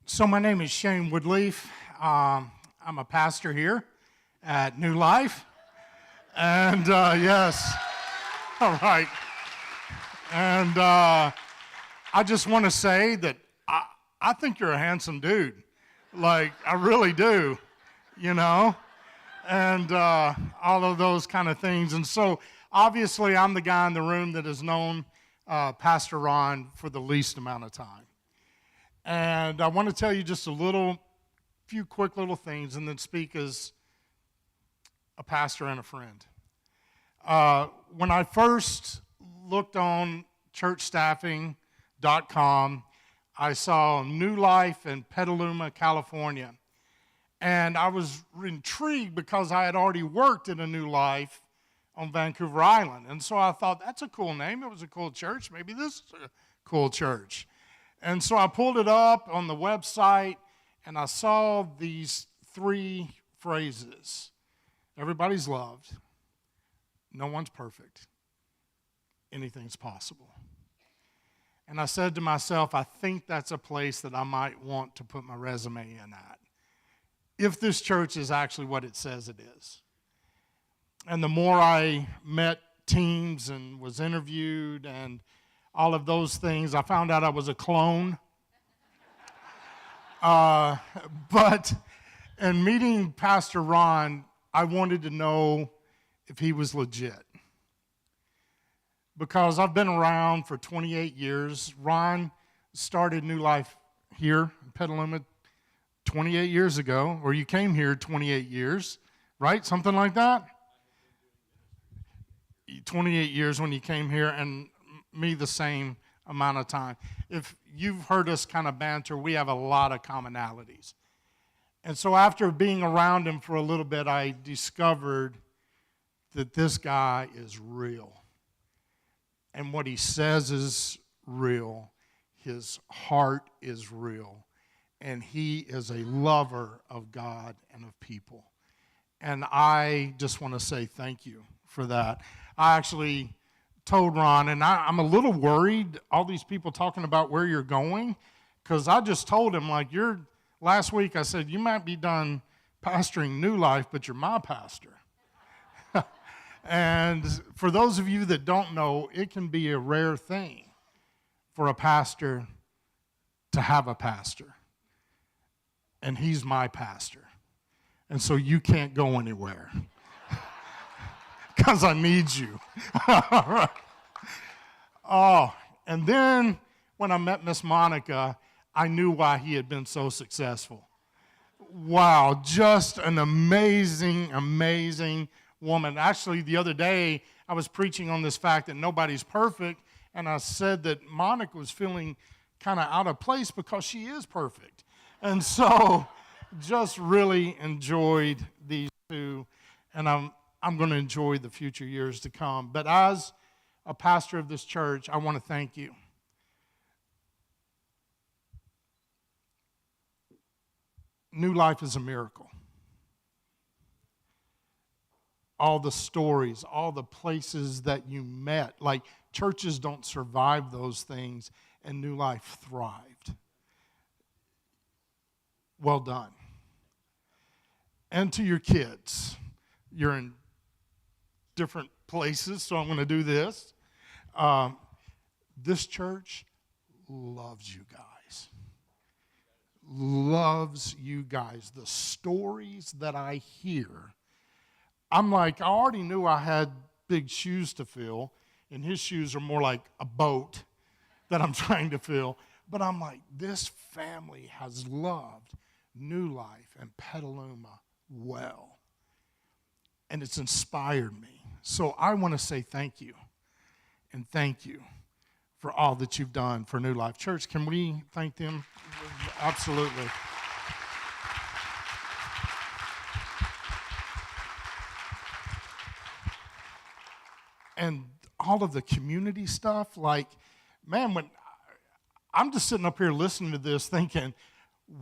So my name is Shane Woodleaf. I'm a pastor here at New Life. And yes, all right. And I just want to say that I think you're a handsome dude. Like, I really do, you know? And all of those kind of things. And so obviously I'm the guy in the room that has known Pastor Ron for the least amount of time. And I want to tell you just a few quick little things and then speak as a pastor and a friend. When I first looked on churchstaffing.com, I saw New Life in Petaluma, California. And I was intrigued because I had already worked in a New Life on Vancouver Island. And so I thought, that's a cool name. It was a cool church. Maybe this is a cool church. And so I pulled it up on the website, and I saw these 3 phrases. Everybody's loved. No one's perfect. Anything's possible. And I said to myself, I think that's a place that I might want to put my resume in at, if this church is actually what it says it is. And the more I met teams and was interviewed and all of those things, I found out I was a clone. But in meeting Pastor Ron, I wanted to know if he was legit. Because I've been around for 28 years. Ron started New Life here in Petaluma 28 years ago, or you came here 28 years, right? Something like that? 28 years when you came here, and me the same amount of time. If you've heard us kind of banter, we have a lot of commonalities. And so after being around him for a little bit, I discovered that this guy is real. And what he says is real. His heart is real. And he is a lover of God and of people. And I just want to say thank you for that. I actually told Ron, and I'm a little worried, all these people talking about where you're going, because I just told him, like, last week I said, you might be done pastoring New Life, but you're my pastor. And for those of you that don't know, it can be a rare thing for a pastor to have a pastor. And he's my pastor. And so you can't go anywhere. Because I need you. Oh, and then when I met Miss Monica, I knew why he had been so successful. Wow, just an amazing, amazing woman. Actually, the other day, I was preaching on this fact that nobody's perfect, and I said that Monica was feeling kind of out of place because she is perfect. And so, just really enjoyed these two, and I'm going to enjoy the future years to come. But as a pastor of this church, I want to thank you. New Life is a miracle. All the stories, all the places that you met, like churches don't survive those things, and New Life thrived. Well done. And to your kids, you're in different places, so I'm going to do this. This church loves you guys. Loves you guys. The stories that I hear, I'm like, I already knew I had big shoes to fill, and his shoes are more like a boat that I'm trying to fill. But I'm like, this family has loved New Life and Petaluma well. And it's inspired me. So I want to say thank you. And thank you for all that you've done for New Life Church. Can we thank them? Absolutely. And all of the community stuff, like, man, when I'm just sitting up here listening to this thinking,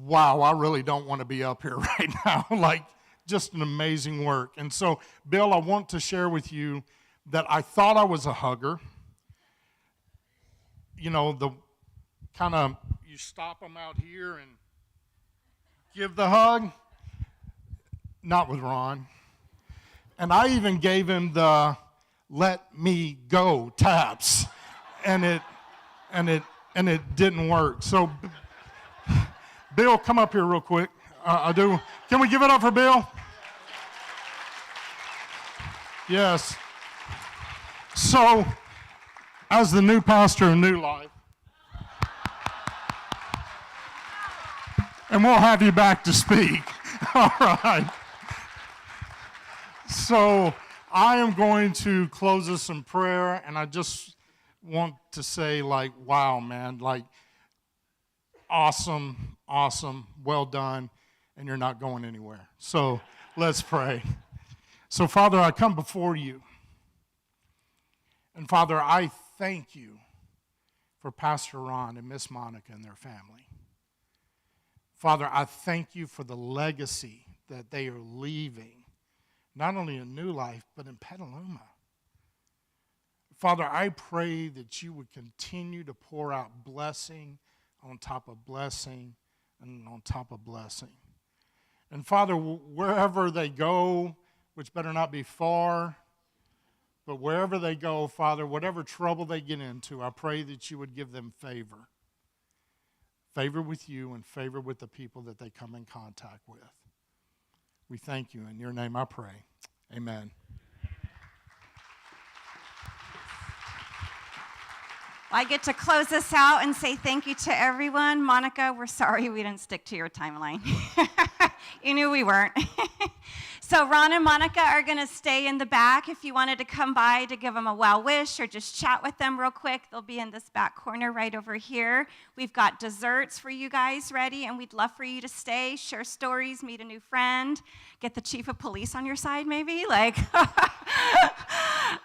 wow, I really don't want to be up here right now. Like, just an amazing work. And so, Bill, I want to share with you that I thought I was a hugger. You know, the kind of, you stop them out here and give the hug. Not with Ron. And I even gave him the let me go taps. And it didn't work. So, Bill, come up here real quick. Can we give it up for Bill? Yes. So, as the new pastor of New Life, and we'll have you back to speak. All right. So, I am going to close this in prayer, and I just want to say, like, wow, man, like, awesome, well done, and you're not going anywhere. So let's pray. So, Father, I come before you. And, Father, I thank you for Pastor Ron and Miss Monica and their family. Father, I thank you for the legacy that they are leaving, not only in New Life, but in Petaluma. Father, I pray that you would continue to pour out blessing on top of blessing and on top of blessing. And Father, wherever they go, which better not be far, but wherever they go, Father, whatever trouble they get into, I pray that you would give them favor. Favor with you and favor with the people that they come in contact with. We thank you. In your name I pray. Amen. I get to close this out and say thank you to everyone. Monica, we're sorry we didn't stick to your timeline. You knew we weren't. So Ron and Monica are going to stay in the back. If you wanted to come by to give them a well wish or just chat with them real quick, they'll be in this back corner right over here. We've got desserts for you guys ready, and we'd love for you to stay, share stories, meet a new friend, get the chief of police on your side maybe.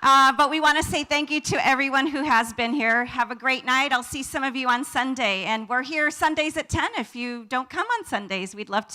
But we want to say thank you to everyone who has been here. Have a great night. I'll see some of you on Sunday. And we're here Sundays at 10. If you don't come on Sundays, we'd love to.